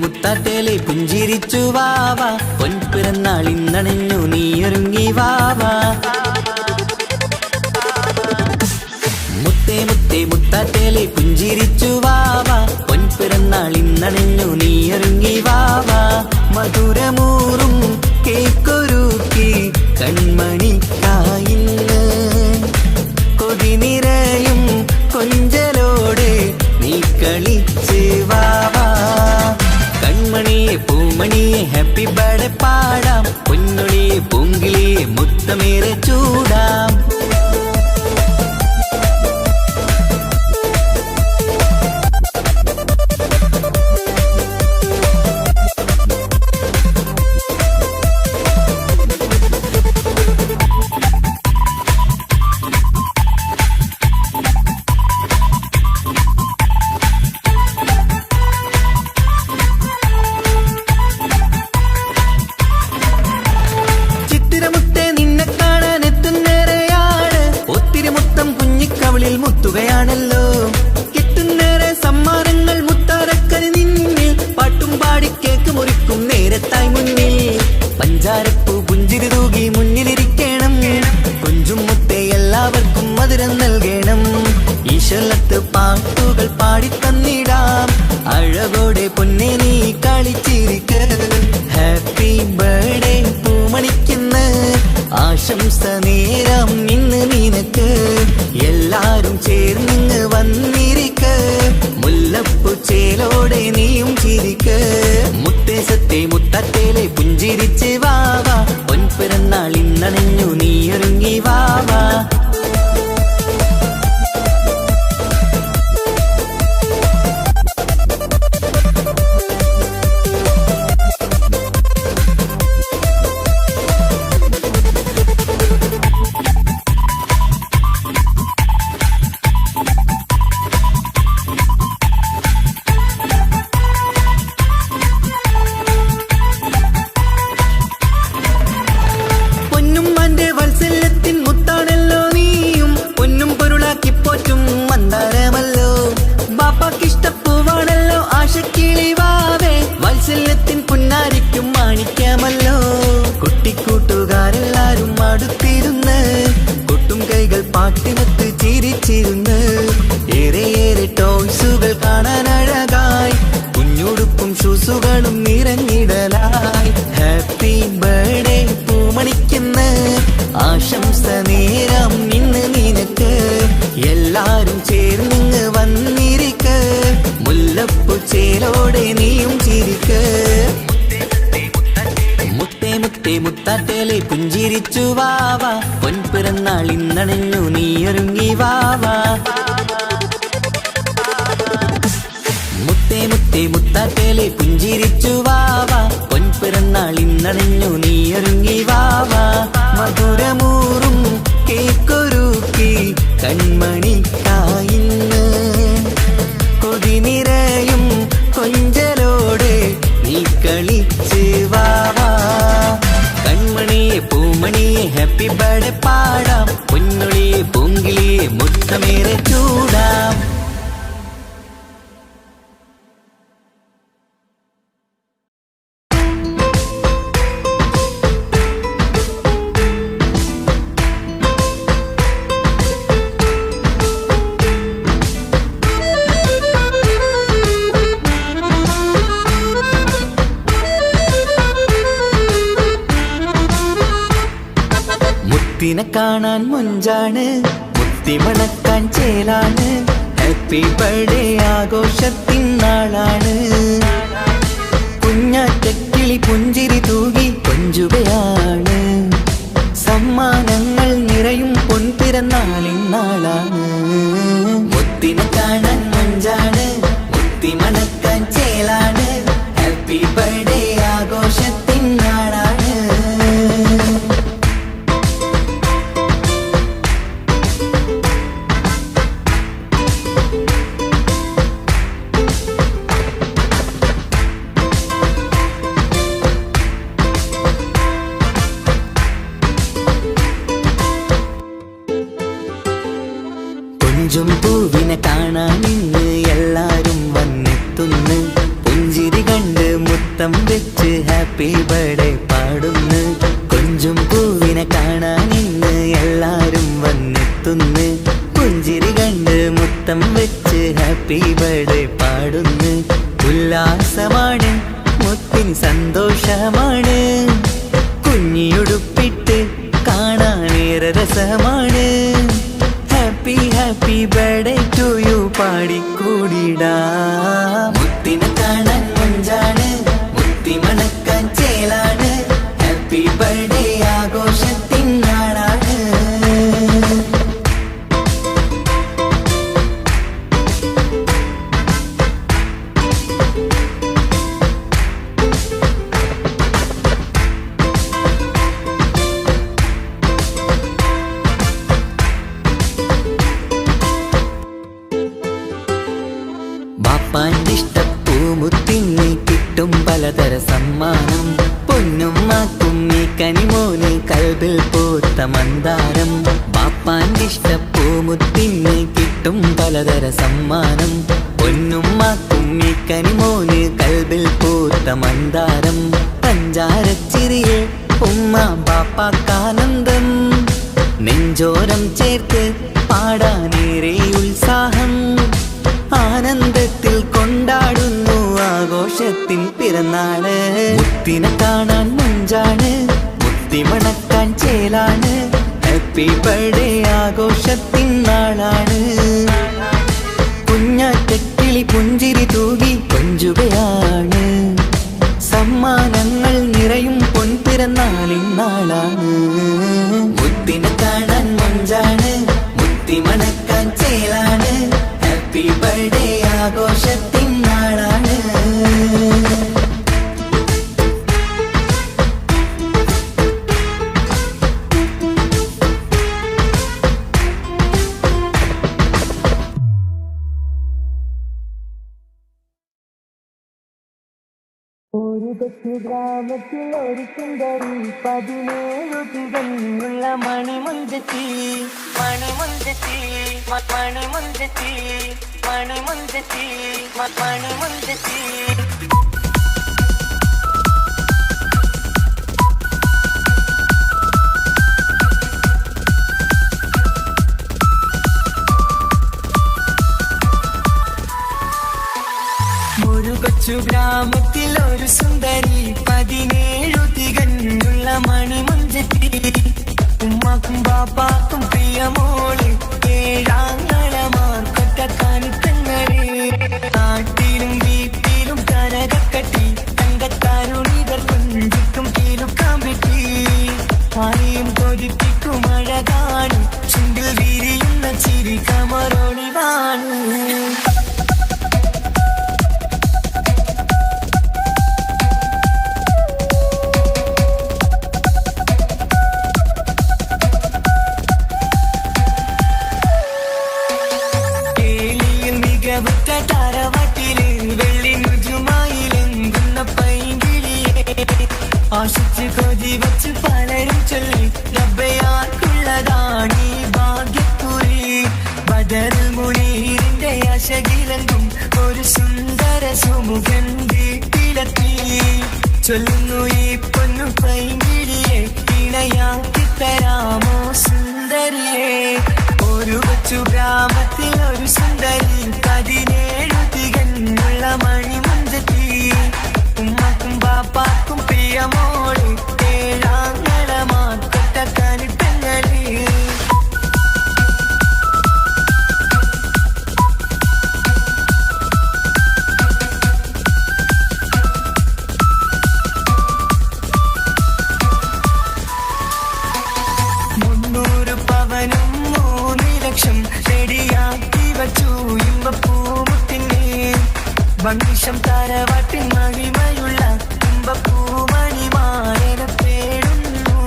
മുത്താട്ടേലെ പുഞ്ചിരിച്ചു വാവ പൊൻപിറന്നാൾ ഇന്നണിഞ്ഞു നീയൊരുങ്ങി വാവ മുത്തേ മുത്തേ മുത്താട്ടേലെ പുഞ്ചിരിച്ചു വാവ പൊൻപിറന്നാൾ ഇന്നണിഞ്ഞു നീയൊരുങ്ങി വാവ മധുരമൂറും കേക്കൊരുക്കി കൺമണിക്കായിന്ന് കൊതി നിറയും കൊഞ്ചലോടെ നീ കളിച്ച് വാവ കൺമണിയെ പൂമണിയെ ഹാപ്പി ബർത്ത്ഡേ പാടാം പൊന്നൊളിയെ പൂങ്കിളിയെ മുത്തമേറെ ചൂടാം മുത്തുകയാണല്ലോ കിട്ടുന്നേറെ സമ്മാനങ്ങൾ മുത്താരക്കന് നിന്നിൽ പാട്ടും പാടി കേക്ക് മുറിക്കും നേരത്തായി മുന്നിൽ പഞ്ചാരപ്പൂ പുഞ്ചിരി തൂകി മുന്നിലിരിക്കണം കൊഞ്ചും മുത്തേ എല്ലാവർക്കും മധുരം നൽകണം ഈശ്വലത്ത് പാട്ടുകൾ പാടിത്തന്നിടാം അഴകോടെ പൊന്നെ നീ കളിച്ചിരിക്ക് ഹാപ്പി ബർത്ത്ഡേ പൂമണിക്കുന്ന ആശംസ നേരം ഇന്ന് നിനക്ക് എല്ലാരും ചേർന്നിങ്ങ് വന്നിരിക്ക് മുല്ലപ്പൂ ചേലോടെ നീയും ചിരിക്ക് മുത്തേസത്തെ മുത്തത്തേലെ പുഞ്ചിരിച്ച് വാവ പൊൻപിറന്നാൾ ഇന്നണിഞ്ഞു നീയൊരുങ്ങി വാവ പൊന്നുമ്മന്റെ വത്സല്യത്തിൻ മുത്താണല്ലോ നീ ആശംസ നേരം ഇന്ന് നിനക്ക് എല്ലാരും ചേർന്നിങ്ങ് വന്നിരിക്ക് മുല്ലപ്പൂ ചേലോടെ നീയും ചിരിക്ക് മുത്തേ മുത്തേ മുത്താട്ടേലെ പുഞ്ചിരിച്ചു വാവാ പൊൻപിറന്നാൾ ഇന്നണഞ്ഞു നീയൊരുങ്ങി വാവാ മുത്തേ മുത്തേ മുത്താട്ടേലെ പുഞ്ചിരിച്ചു വാവാ പൊൻപിറന്നാൾ ഇന്നണഞ്ഞു നീയൊരുങ്ങി വാവാ മധുരമൂറും കേക്കൊരുക്കി കൺമണിക്കായിന്ന് കൊതി നിറയും കൊഞ്ചലോടെ നീ കളിച്ച് വാവാ കൺമണിയെ പൂമണിയെ ഹാപ്പി ബർത്ത്ഡേ പാടാം പൊന്നുളിയെ പൂങ്കിളിയെ മുത്തമേറെ ചൂടാം മുത്തിനെ കാണാൻ മുഞ്ചാണ് മുത്തി മണക്കാൻ ചേലാണ് ഹാപ്പി ബർത്ത്ഡേ ആഘോഷത്തിൻ നാളാണ് കുഞ്ഞാറ്റക്കിളി പുഞ്ചിരി തൂകി കൊഞ്ചുകയാണ് സമ്മാനങ്ങൾ നിറയും പൊൻപിറന്നാളിൻ നാളാണ് മുത്തിനെ കാണാൻ മുഞ്ചാണ് മുത്തി മണക്കാൻ ചേലാണ് ഹാപ്പി ബർത്ത്ഡേ ആഘോഷത്തിൻ നാളാണ് കൊഞ്ചും പൂവിനെ കാണാൻ ഇന്ന് എല്ലാരും വന്നെത്തുന്നു പുഞ്ചിരി കണ്ട് മുത്തം വെച്ച് ഹാപ്പി ബർത്ത്ഡേ പാടുന്നു കൊഞ്ചും പൂവിനെ കാണാൻ ഇന്ന് എല്ലാരും വന്നെത്തുന്നു പുഞ്ചിരി കണ്ട് മുത്തം വെച്ച് ഹാപ്പി ബർത്ത്ഡേ പാടുന്നു ഉല്ലാസമാണ് മുത്തിൻ സന്തോഷമാണ് കുഞ്ഞിയുടുപ്പിട്ട് കാണാനേറെ രസമാണ് happy happy birthday to you പാടിക്കൂടിടാ മുത്തിനെ കാണാൻ മുഞ്ചാണ് മുത്തി മണക്കാൻ ചേലാണ് ഹാപ്പി ബർത്ത്ഡേ ആഘോഷത്തിൻ നാളാണ് ബാപ്പാന്റെ ഇഷ്ടപ്പൂമുത്തിന് കിട്ടും പലതര സമ്മാനം പൊന്നുമ്മാക്കും ഈ കനിമോന് കൽബിൽ പൂത്ത മന്ദാരം ബാപ്പാന്റെ ഇഷ്ടപ്പൂമുത്തിന് കിട്ടും പലതര സമ്മാനം പൊന്നുമ്മാക്കും ഈ കനിമോന് കൽബിൽ പൂത്ത മന്ദാരം പഞ്ചാരച്ചിരിയെ ഉമ്മ ബാപ്പാക്കാനന്ദം നെഞ്ചോരം ചേർത്ത് പാടാനേറെ ഉത്സാഹം ആനന്ദത്തിൽ കൊണ്ടാടുന്നു ആഘോഷത്തിൻ പിറന്നാള് മുത്തിനെ കാണാൻ മുഞ്ചാണ് മുത്തി മണക്കാൻ ചേലാണ് ഹാപ്പി ബർത്ത്ഡേ ആഘോഷത്തിൻ നാളാണ് കുഞ്ഞാറ്റക്കിളി പുഞ്ചിരി തൂകി കൊഞ്ചുകയാണ് സമ്മാനങ്ങൾ നിറയും പൊൻപിറന്നാളിൻ നാളാണ് മുത്തിനെ കാണാൻ മുഞ്ചാണ് മുത്തി മണക്കാൻ ചേലാണ് ഹാപ്പി ബർത്ത്ഡേ ആഘോഷത്തിൻ നാളാണ് ഒരു കൊച്ചു ഗ്രാമത്തിൽ ഒരു സുന്ദരി 17 തികഞ്ഞുള്ള മണിമുഞ്ചത്തി മണിമുഞ്ചത്തി മണിമുഞ്ചത്തി മണിമുഞ്ചത്തി മണിമുഞ്ചത്തി കൊച്ചു ഗ്രാമത്തിൽ ഒരു സുന്ദരി 17 തികഞ്ഞുള്ള മണിമുഞ്ചത്തി ഉമ്മ ഉമ്മാക്കും ബാപ്പാക്കും പ്രിയമോള് ഏഴാങ്ങളമാർ കൊറ്റക്കാനിത്തങ്ങള് നാട്ടിലും വീട്ടിലും കനകക്കട്ടി തങ്കത്താരുണികൾ കുഞ്ചിക്കും കീലുക്കാമ്പെട്ടി ആരെയും കൊതിപ്പിക്കും അഴകാണ് ചുണ്ടിൽ വിരിയുന്ന ചിരി കമറൊളിവാണ് തറവാട്ടില് വെള്ളി നുജുമായിലെങ്കുന്ന പൈങ്കിളിയെ ആശിച്ച് കൊതി വച്ച് പലരും ചൊല്ലി റബ്ബയാർക്കുള്ളതാണീ ഭാഗ്യക്കുറി ബദറുൽ മുനീറിന്റെ ആശകിലെങ്കും ഒരു സുന്ദര സുമുഖൻ വീട്ടിലെത്തി ചൊല്ലുന്നു ഈ പൊന്നു പൈങ്കിളിയെ ഇണയാക്കി തരാമോ സുന്ദരിയെ ഒരു കൊച്ചു ഗ്രാമത്തിൽ ഒരു സുന്ദരി 17 തികഞ്ഞുള്ള മണിമുഞ്ചത്തി ഉമ്മക്കും ബാപ്പാക്കും പ്രിയമോള് ഏഴാങ്ങളമാർ കൊറ്റക്കാനിത്തങ്ങള് റെഡിയാക്കി വച്ചു ഇമ്പപ്പൂമുട്ടിനെ വണ്ടിഷം തറവാട്ടിൻ മഹിമയുള്ള ഇമ്പപ്പൂമണിമാരനെ തേടുന്നു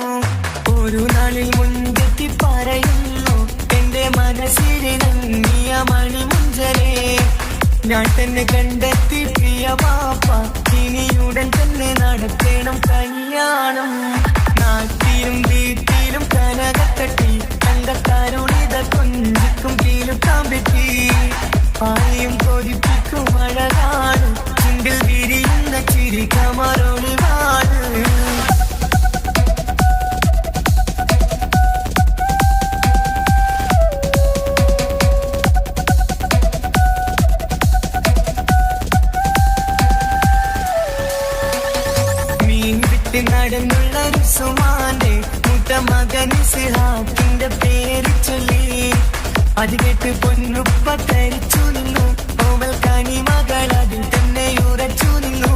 ഒരു നാളിൽ മുൻകെത്തി പറയുന്നു എന്റെ മനസ്സിലിറങ്ങിയ മണിമുഞ്ചരെ ഞാൻ തന്നെ കണ്ടെത്തി പ്രിയ പാപ്പ ഇനിയുടൻ തന്നെ നടത്തേണം കല്യാണം നാട്ടിലും വീട്ടിലും കനകത്തട്ടി തങ്കത്താരുണിത കുഞ്ചിക്കും കീലുക്കാമ്പെട്ടി ആരെയും കൊതിപ്പിക്കും അഴകാണ് ചുണ്ടിൽ വിരിയുന്ന ചിരി കമറൊളിവാണ് മീൻ വിട്ട് നടന്നുള്ള റുസുമാന്റെ മുട്ട മകൻ ഇസ്ഹാഖിന്റെ പേര് ചൊല്ലി അത് കേട്ട് പൊന്നുപ്പ ധരിച്ചു നിന്നു ഓവൽ കണി മകൾ അതിൽ തന്നെ ഉറച്ചു നിന്നു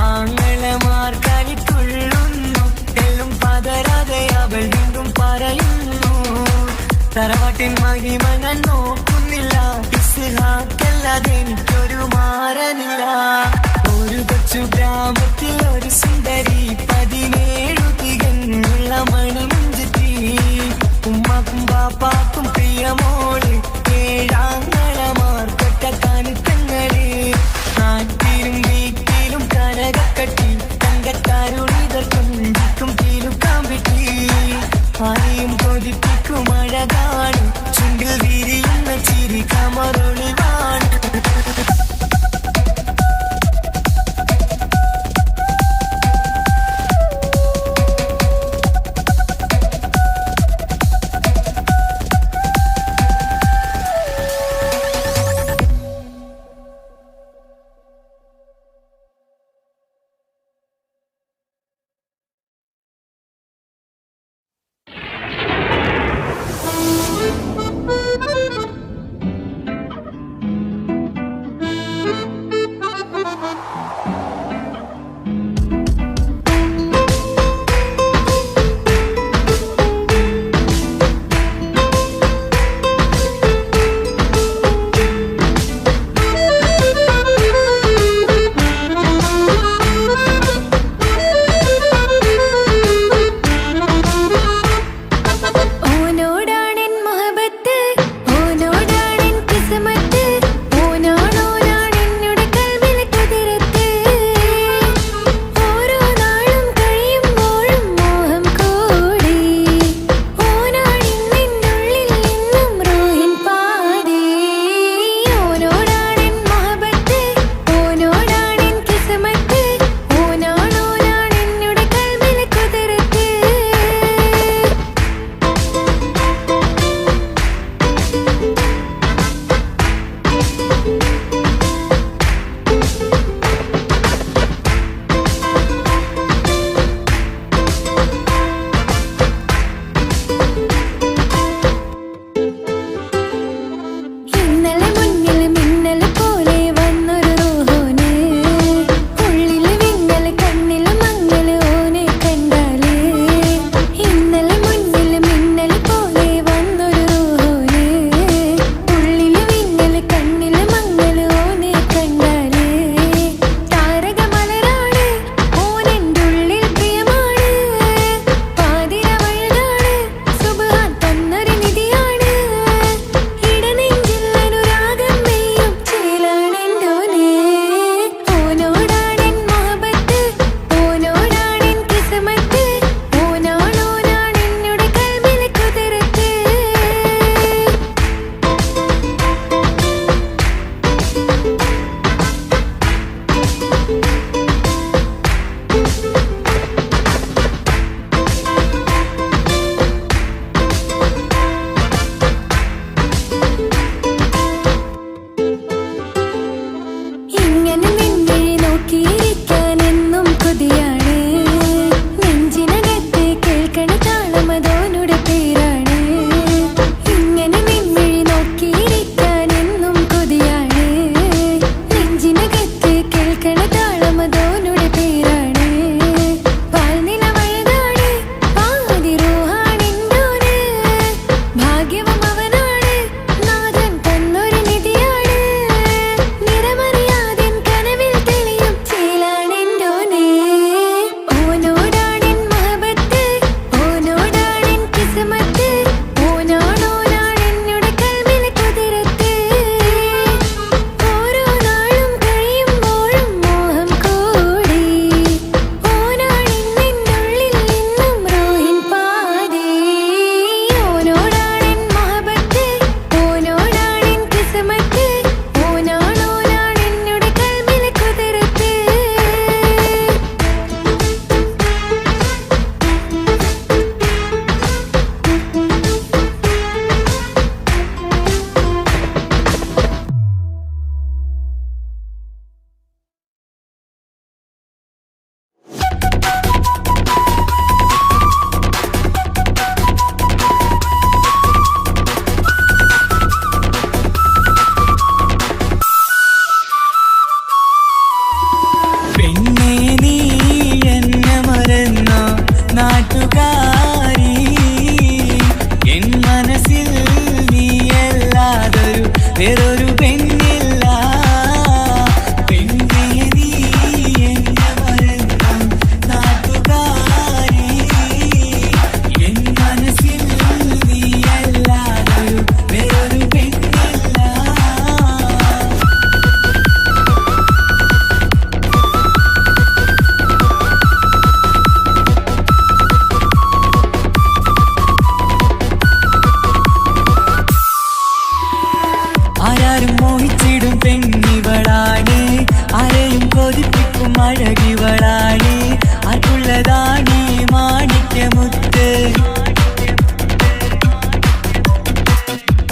ആങ്ങളമാർ കളിക്കൊള്ളുന്നു എല്ലാം പതരാതെ അവൾ വീണ്ടും പറയുന്നു തറവാട്ടിൻ മഹിമ ഞാൻ നോക്കുന്നില്ല ഇസ്ഹാഖല്ലാതെ എനിക്കൊരു മാറനില്ല ഒരു കൊച്ചു ഗ്രാമത്തിൽ ഒരു സുന്ദരി 17 തികഞ്ഞുള്ള മണിമുഞ്ചത്തി ഉമ്മാക്കും ബാപ്പാക്കും പ്രിയമോള് ഏഴാങ്ങളമാർ കൊറ്റക്കാനിത്തങ്ങള് നാട്ടിലും വീട്ടിലും കനകക്കട്ടി തങ്കത്താരുണികൾ കുഞ്ചിക്കും കീലുക്കാമ്പെട്ടി ആരെയും കൊതിപ്പിക്കും അഴകാണ് ചുണ്ടിൽ വിരിയുന്ന ചിരി കമറൊളിവാണ്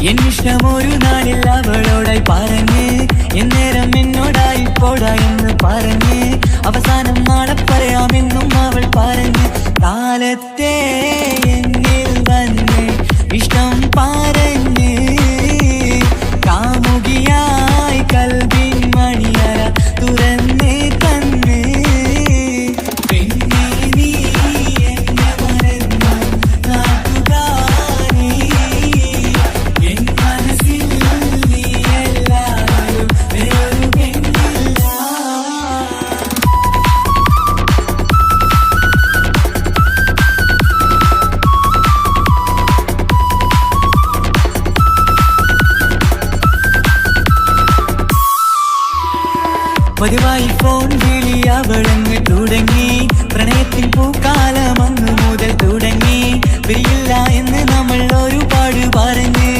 എന്നിഷ്ടം ഒരു നാളിൽ അവളോടായി പറഞ്ഞ് എന്നേരം എന്നോടായി പോടാ എന്ന് പറഞ്ഞ് അവസാനം നാളെ പറയാമെന്നും അവൾ പറഞ്ഞ് കാലത്തെ എന്നിൽ വന്ന് ഇഷ്ടം പറഞ്ഞ് കാമുകിയായി കൽവിൻ മണിയറ തുറന്ന് തന്ന് പിന്നെ നീ എന്നെ മറന്നു നാട്ടുകാരി എൻ മനസ്സിൽ നീ എല്ലാവരും വേറൊരു പെണ്ണില്ല. പതിവായി ഫോൺ വിളി അവളങ്ങ് തുടങ്ങി പ്രണയത്തിൻ പൂക്കാലം അന്ന് മുതൽ തുടങ്ങി പിരിയില്ല എന്ന് നമ്മൾ ഒരുപാട് പറഞ്ഞ്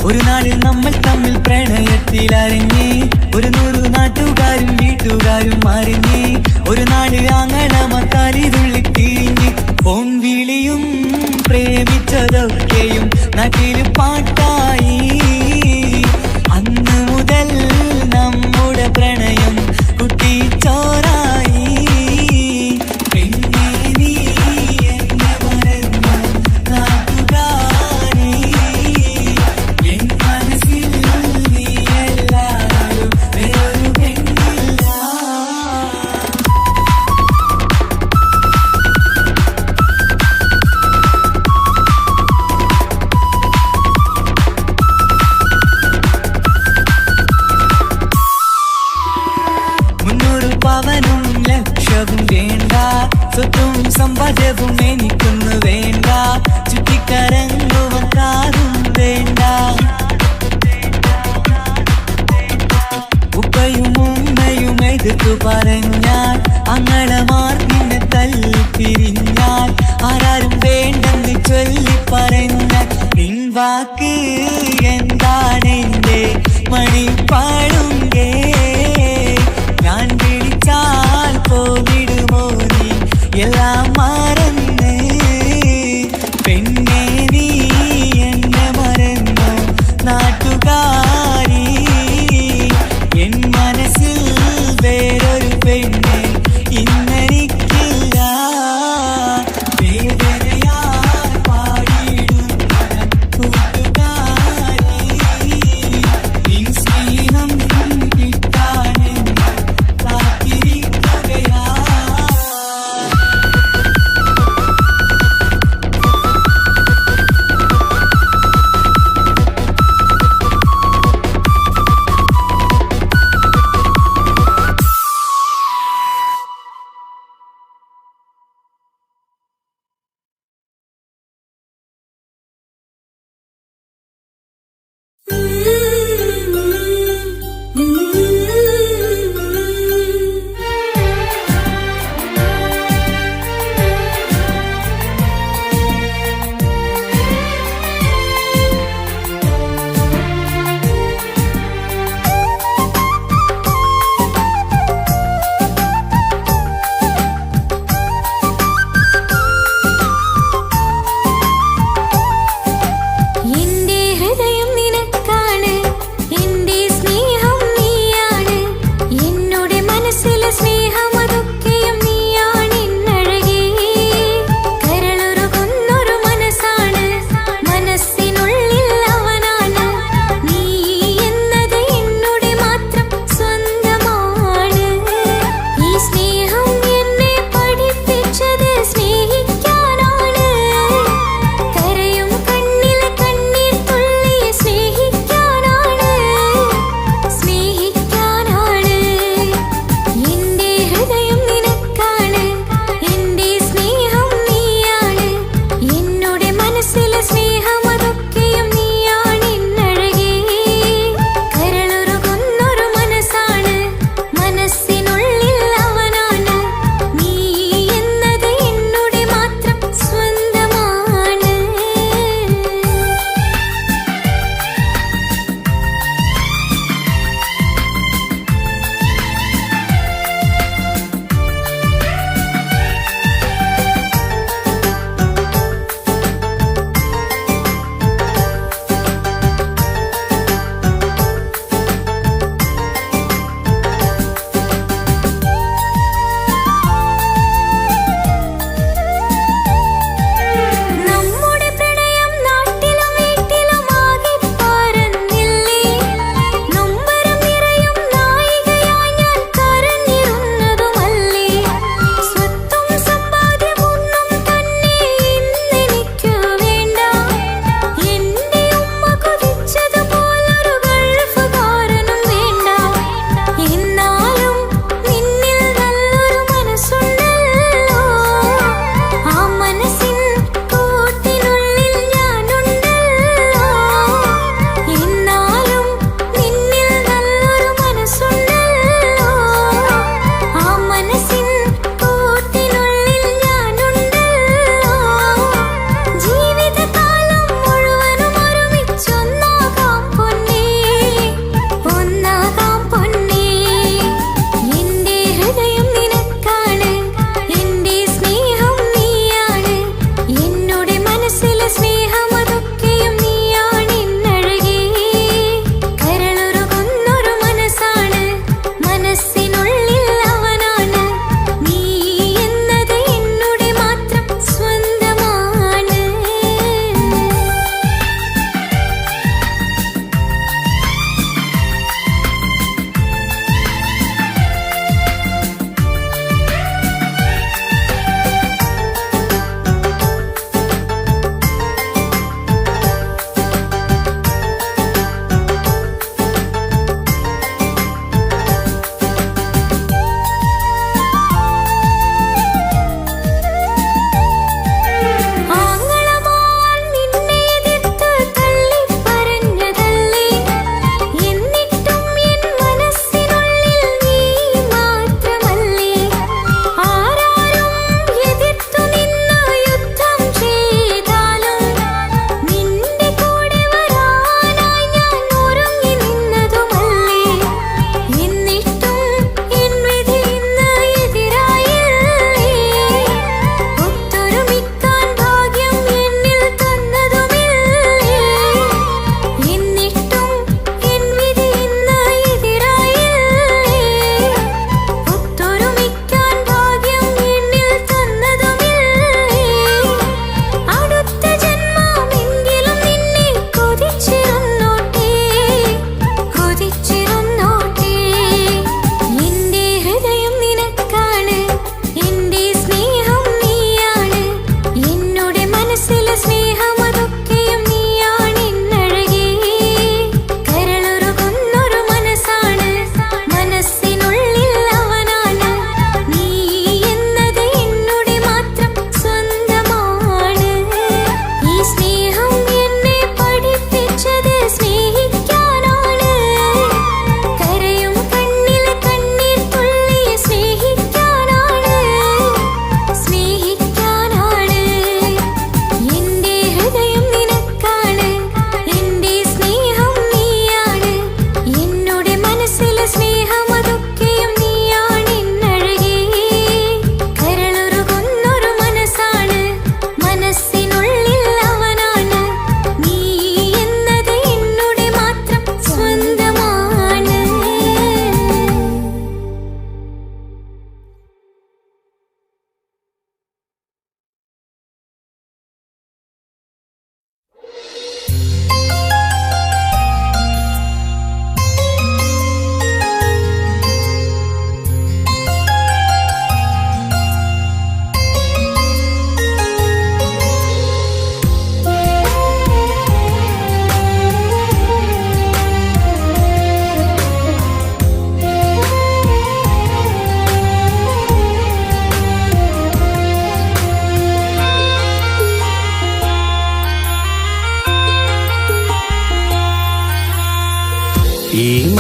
ഒരു നാളിൽ നമ്മൾ തമ്മിൽ പ്രണയത്തിലറിഞ്ഞ് 100 നാട്ടുകാരും വീട്ടുകാരും അറിഞ്ഞ് ഒരു നാട് ആങ്ങളമത്താലിതുള്ളി തിരിഞ്ഞ് ഫോൺ വിളിയും പ്രേമിച്ചതൊക്കെയും നാട്ടിൽ പാട്ടായി അന്ന് മുതൽ നമ്മുടെ പ്രണയം കുട്ടിച്ചോറായി പിന്നെ നീ എന്നെ മറന്നു നാട്ടുകാരി എൻ മനസ്സിൽ നീ എല്ലാവരും വേറൊരു പെണ്ണില്ല. പവനും ലക്ഷവും വേണ്ട സ്വത്തും സമ്പാദ്യവും എനിക്കൊന്നു വേണ്ട ചുറ്റിക്കറങ്ങുവാൻ കാറും വേണ്ട ഉപ്പയും ഉമ്മയും എതിർത്തു പറഞ്ഞാൽ അങ്ങളമാർ നിന്നെ തല്ലി പിരിഞ്ഞാൽ ആരാരും വേണ്ടെന്ന് ചൊല്ലി പറഞ്ഞാൽ നിൻ വാക്ക് എന്താണെന്റെ മണിപ്പാടുങ്കേ ഞാൻ വിളിച്ചാൽ പോവിടുമോ നീ എല്ലാം മറന്ന് പെണ്ണെ നീ എന്നെ മറന്നു നാട്ടുകാരി എൻ മനസ്സിൽ വേറൊരു പെണ്ണ് ഇന്നെനിക്കില്ല വേദനയാൽ പാടിയിടുന്ന കൂട്ടുകാരി നിൻ സ്നേഹം കിട്ടാനെന്ന് കാത്തിരിക്കുകയാ.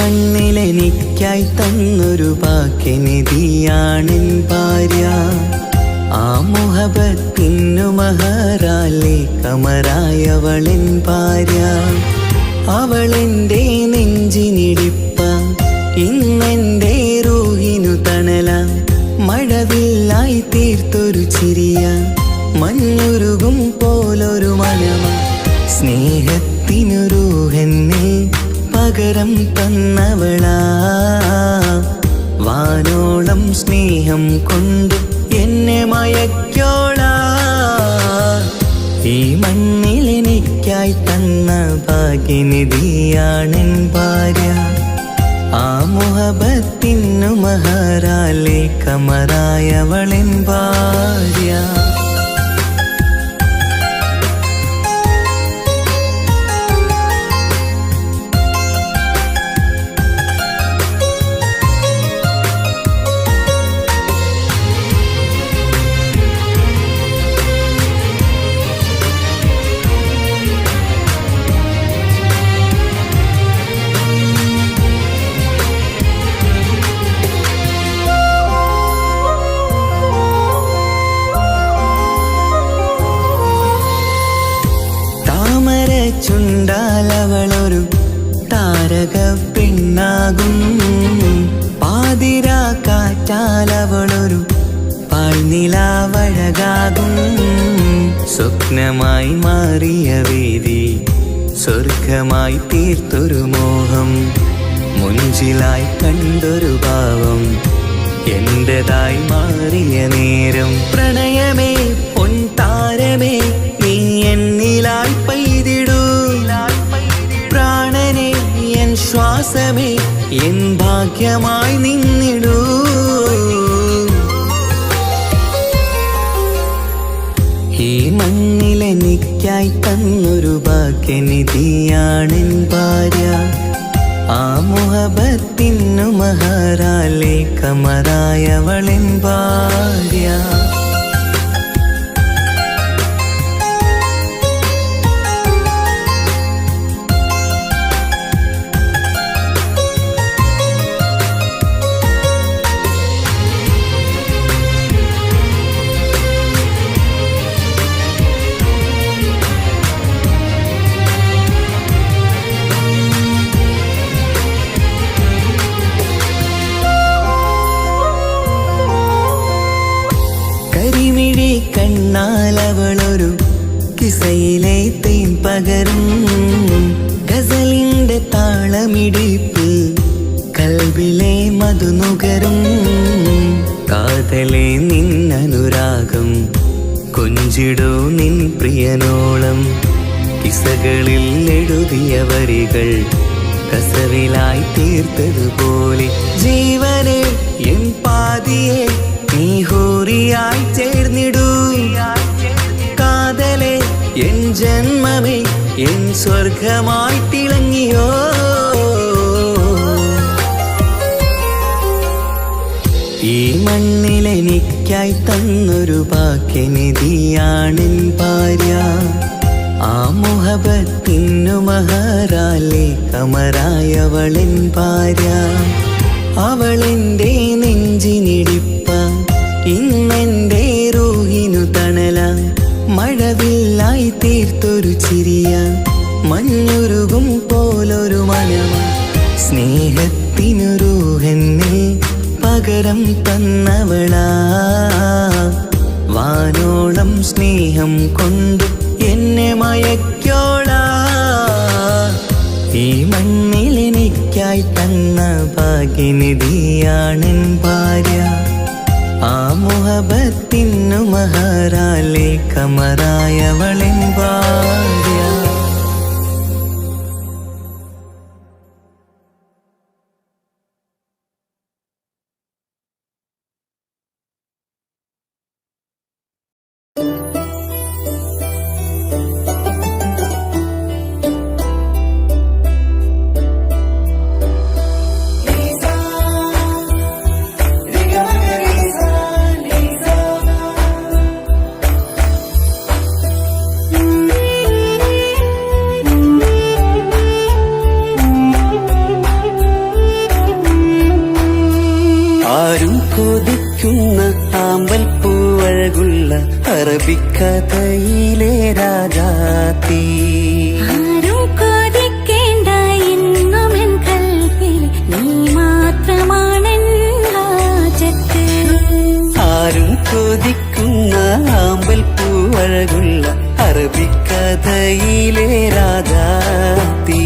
മണ്ണിലെനിക്കായി തന്നൊരു ഭാഗ്യനിധിയാണെൻ ഭാര്യ. ആ മുഹബത്തിനു മഹറാലെ കമറായവളെൻ ഭാര്യ. അവളെന്റെ നെഞ്ചിനിടിപ്പ, ഇന്നെന്റെ റൂഹിനു തണല. മഴവില്ലായി തീർത്തൊരു ചിരിയ, മഞ്ഞുരുകും പോലൊരു മനമ. സ്നേഹത്തിനു റൂഹെന്നെ പകരം തന്നവളാ. വാനോളം സ്നേഹം കൊണ്ട് എന്നെ മയക്കോളാ. ഈ മണ്ണിലെനിക്കായി തന്ന ഭാഗ്യനിധിയാണെൻ ഭാര്യ. ആ മുഹബത്തിനു മഹറാലെ കമറായവളെൻ ഭാര്യ. ചുണ്ടാലവളൊരു താരക പെണ്ണാകും. പാതിര കാറ്റാലവളൊരു പാൽനിലാവഴകാകും. സ്വപ്നമായി മാറിയ വേദി സ്വർഗമായി തീർത്തൊരു മോഹം. മുഞ്ചിലായി കണ്ടൊരു ഭാവം എന്റേതായി മാറിയ നേരം. പ്രണയമേ പൊൻതാരമേ നീ എന്നിലായി പെയ്തിടൂ. പ്രാണനെ എൻ ശ്വാസമേ എൻ ഭാഗ്യമായി നിന്നിടൂ. ഈ മണ്ണിലെനിക്കായി തന്നൊരു ഭാഗ്യനിധിയാണെൻ ഭാര്യ. ആ മുഹബത്തിനു മഹറാലെ കമറായവളെൻ ഭാര്യ. കണ്ണാലവളൊരു കിസയിലെ തേൻ പകരും. ഗസലിന്റെ താളമിടിപ്പ് കൽബിലെ മധുനുകരും. കാതലെ നിന്നനുരാഗം കൊഞ്ചിടൂ നിൻ പ്രിയനോളം. കിസകളിൽ എഴുതിയ വരികൾ കസവിലായി തീർത്തതുപോലെ. ജീവനെ എൻ പാതിയെ നീ ഹൂറിയായി ചേർന്നിടൂ. കാതലെ എൻ ജന്മമേ എൻ സ്വർഗമായി തിളങ്ങിയോ. ഈ മണ്ണിലെനിക്കായി തന്നൊരു ഭാഗ്യനിധിയാണെൻ ഭാര്യ. ആ മുഹബത്തിനു മഹറാലെ കമറായവളെൻ ഭാര്യ. അവളെന്റെ നെഞ്ചിനിടിപ്പ, ഇന്നെന്റെ റൂഹിനു തണല. മഴവില്ലായി തീർത്തൊരു ചിരിയ, മഞ്ഞുരുകും പോലൊരു മനമ. സ്നേഹത്തിനു റൂഹെന്നെ പകരം തന്നവളാ. വാനോളം സ്നേഹം കൊണ്ട് എന്നെ മയക്കോളാ. ഈ മണ്ണിലെനിക്കായി തന്ന ഭാഗ്യനിധിയാണെൻ ഭാര്യ. ആ മുഹബത്തിനു മഹറാലെ കമറായവളെൻ ഭാര്യ. പൂവഴകുള്ള അറബിക്കഥയിലെ രാജാത്തി. ആരും കൊതിക്കേണ്ട എന്നുമെൻ കൽവിൽ നീ മാത്രമാണെൻ ഹാജത്ത്. ആരും കൊതിക്കുന്ന ആമ്പൽ പൂവഴകുള്ള അറബിക്കഥയിലെ രാജാത്തി.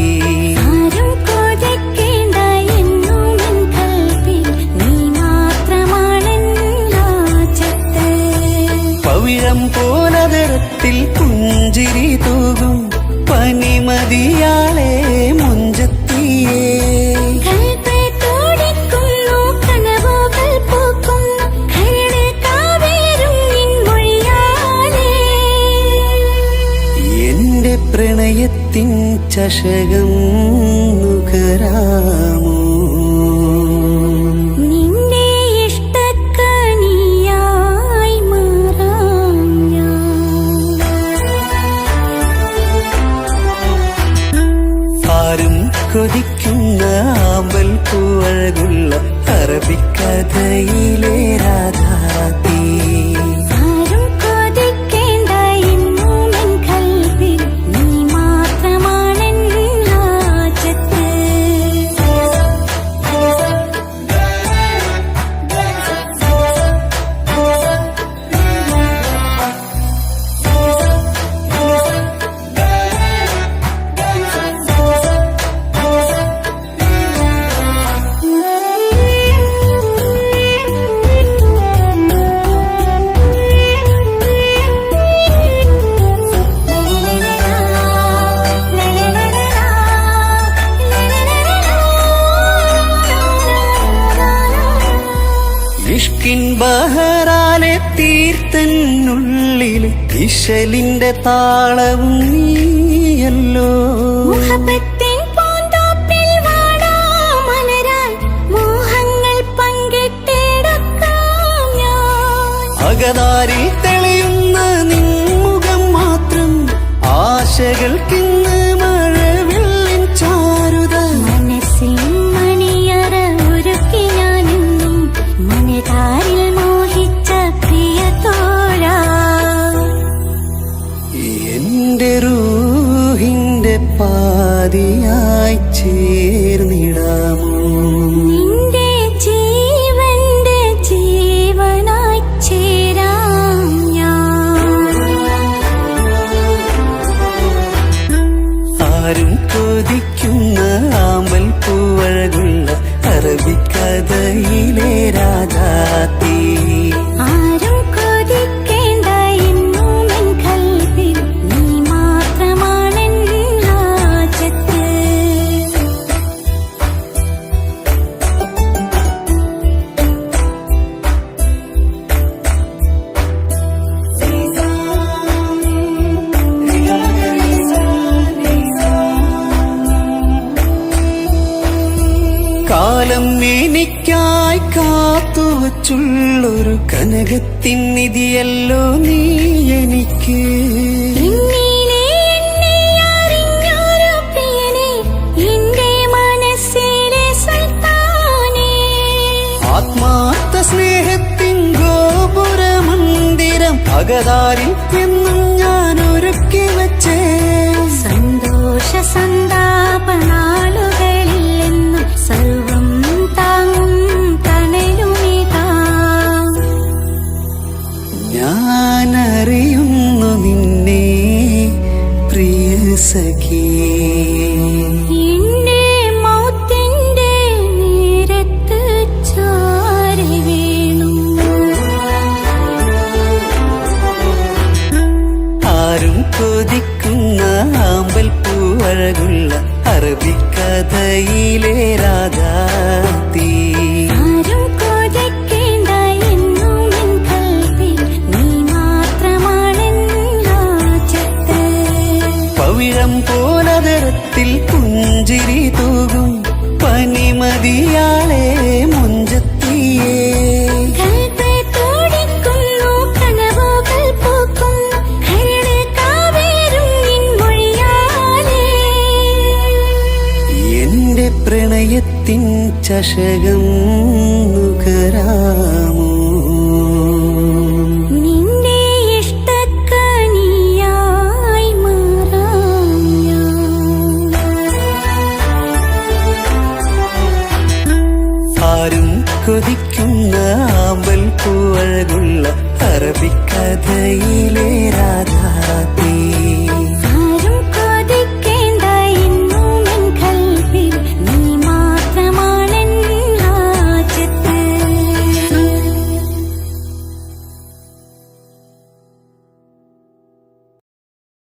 ആരും കൊതിക്കേണ്ട എന്നുമെൻ കൽവിൽ നീ മാത്രമാണെൻ ഹാജത്ത്. പവിഴം പോലതരത്തിൽ പുഞ്ചിരി തൂകും പനിമതിയാളെ മുഞ്ചത്തിയേ. കൽബ് തുടിക്കുന്നു, കനവുകൾ പൂക്കുന്നു, കരട് കാവേരും നിൻ മൊഴിയാലേ. എന്റെ പ്രണയത്തിൻ ചഷകം നുകരാമോ? നിന്റെ ഇഷ്ടക്കനിയായി മാറാം ഞാൻ. ആരും കൊതിക്കുന്ന ആമ്പൽ പൂവഴകുള്ള അറബിക്കഥയിലെ രാജാത്തി. ആരും കൊതിക്കേണ്ട എന്നുമെൻ കൽവിൽ നീ മാത്രമാണെൻ ഹാജത്ത്. ഇഷ്കിൻ ബഹറാലെ തീർത്തനുള്ളിൽ ഇശലിന്റെ താളവും നീയല്ലോ. മുഹബത്തിൻ പൂന്തോപ്പിൽ വാടാമലരായി മോഹങ്ങൾ പങ്കിട്ടെടുക്കാം ഞാൻ. അകതാരിൽ തെളിയുന്ന നിൻമുഖം മാത്രം ആശകൾക്കിന്ന് മഴവില്ലിൻ ചാരുത. മനസ്സിൻ മണിയറ ഒരുക്കി ഞാനെന്നും മനതാരിൽ മോഹിച്ച പ്രിയ തോഴാ. എന്റെ റൂഹിന്റെ പാതിയായി ചേർന്നിടാമോ? നിന്റെ ജീവന്റെ ജീവനായി ചേരാം ഞാൻ. ആരും കൊതിക്കുന്ന ആമ്പൽ പൂവഴകുള്ള അറബിക്കഥയിലെ രാജാത്തി. ആരും കൊതിക്കേണ്ട എന്നുമെൻ കൽവിൽ നീ മാത്രമാണെൻ ഹാജത്ത്. കാലം എനിക്കായി കാത്തുവച്ചുള്ളൊരു കനകത്തിൻ നിധിയല്ലോ നീ എനിക്ക്. എന്നിലെ എന്നെ അറിഞ്ഞൊരു പ്രിയനെ, എന്റെ മനസ്സിലെ സുൽത്താനേ. ആത്മാർത്ഥ സ്നേഹത്തിൻ ഗോപുര മന്ദിരം അകതാരിൽ എന്നും ഞാൻ ഒരുക്കി വച്ചേ. സന്തോഷ സന്താപനാളുകളിൽ എന്നും സർവം താങ്ങും തണലുമിതാ. ഞാനറിയുന്നു നിന്നെ പ്രിയ സഖി. എന്റെ മൗത്തിന്റെ നേരത്ത് ചാരി വീണു. ആരും കൊതിക്കുന്ന ആമ്പൽ പൂവഴകുള്ള അറബിക്കഥയിലെ രാജാത്തി. ആരും കൊതിക്കേണ്ട എന്നുമെൻ കൽവിൽ നീ മാത്രമാണെൻ ഹാജത്ത്. പവിഴം പോലതരത്തിൽ പുഞ്ചിരി തൂകും പനിമതിയാളെ മുഞ്ചത്തിയേ. കൽബ് തുടിക്കുന്നു, കനവുകൾ പൂക്കുന്നു, കരട് കാവേരും നിൻ മൊഴിയാലേ. എന്റെ പ്രണയത്തിൻ ചഷകം നുകരാമോ? നിൻ കൊതിക്കുന്ന ആമ്പൽ പൂവഴകുള്ള അറബിക്കഥയിലെ രാധാത്തി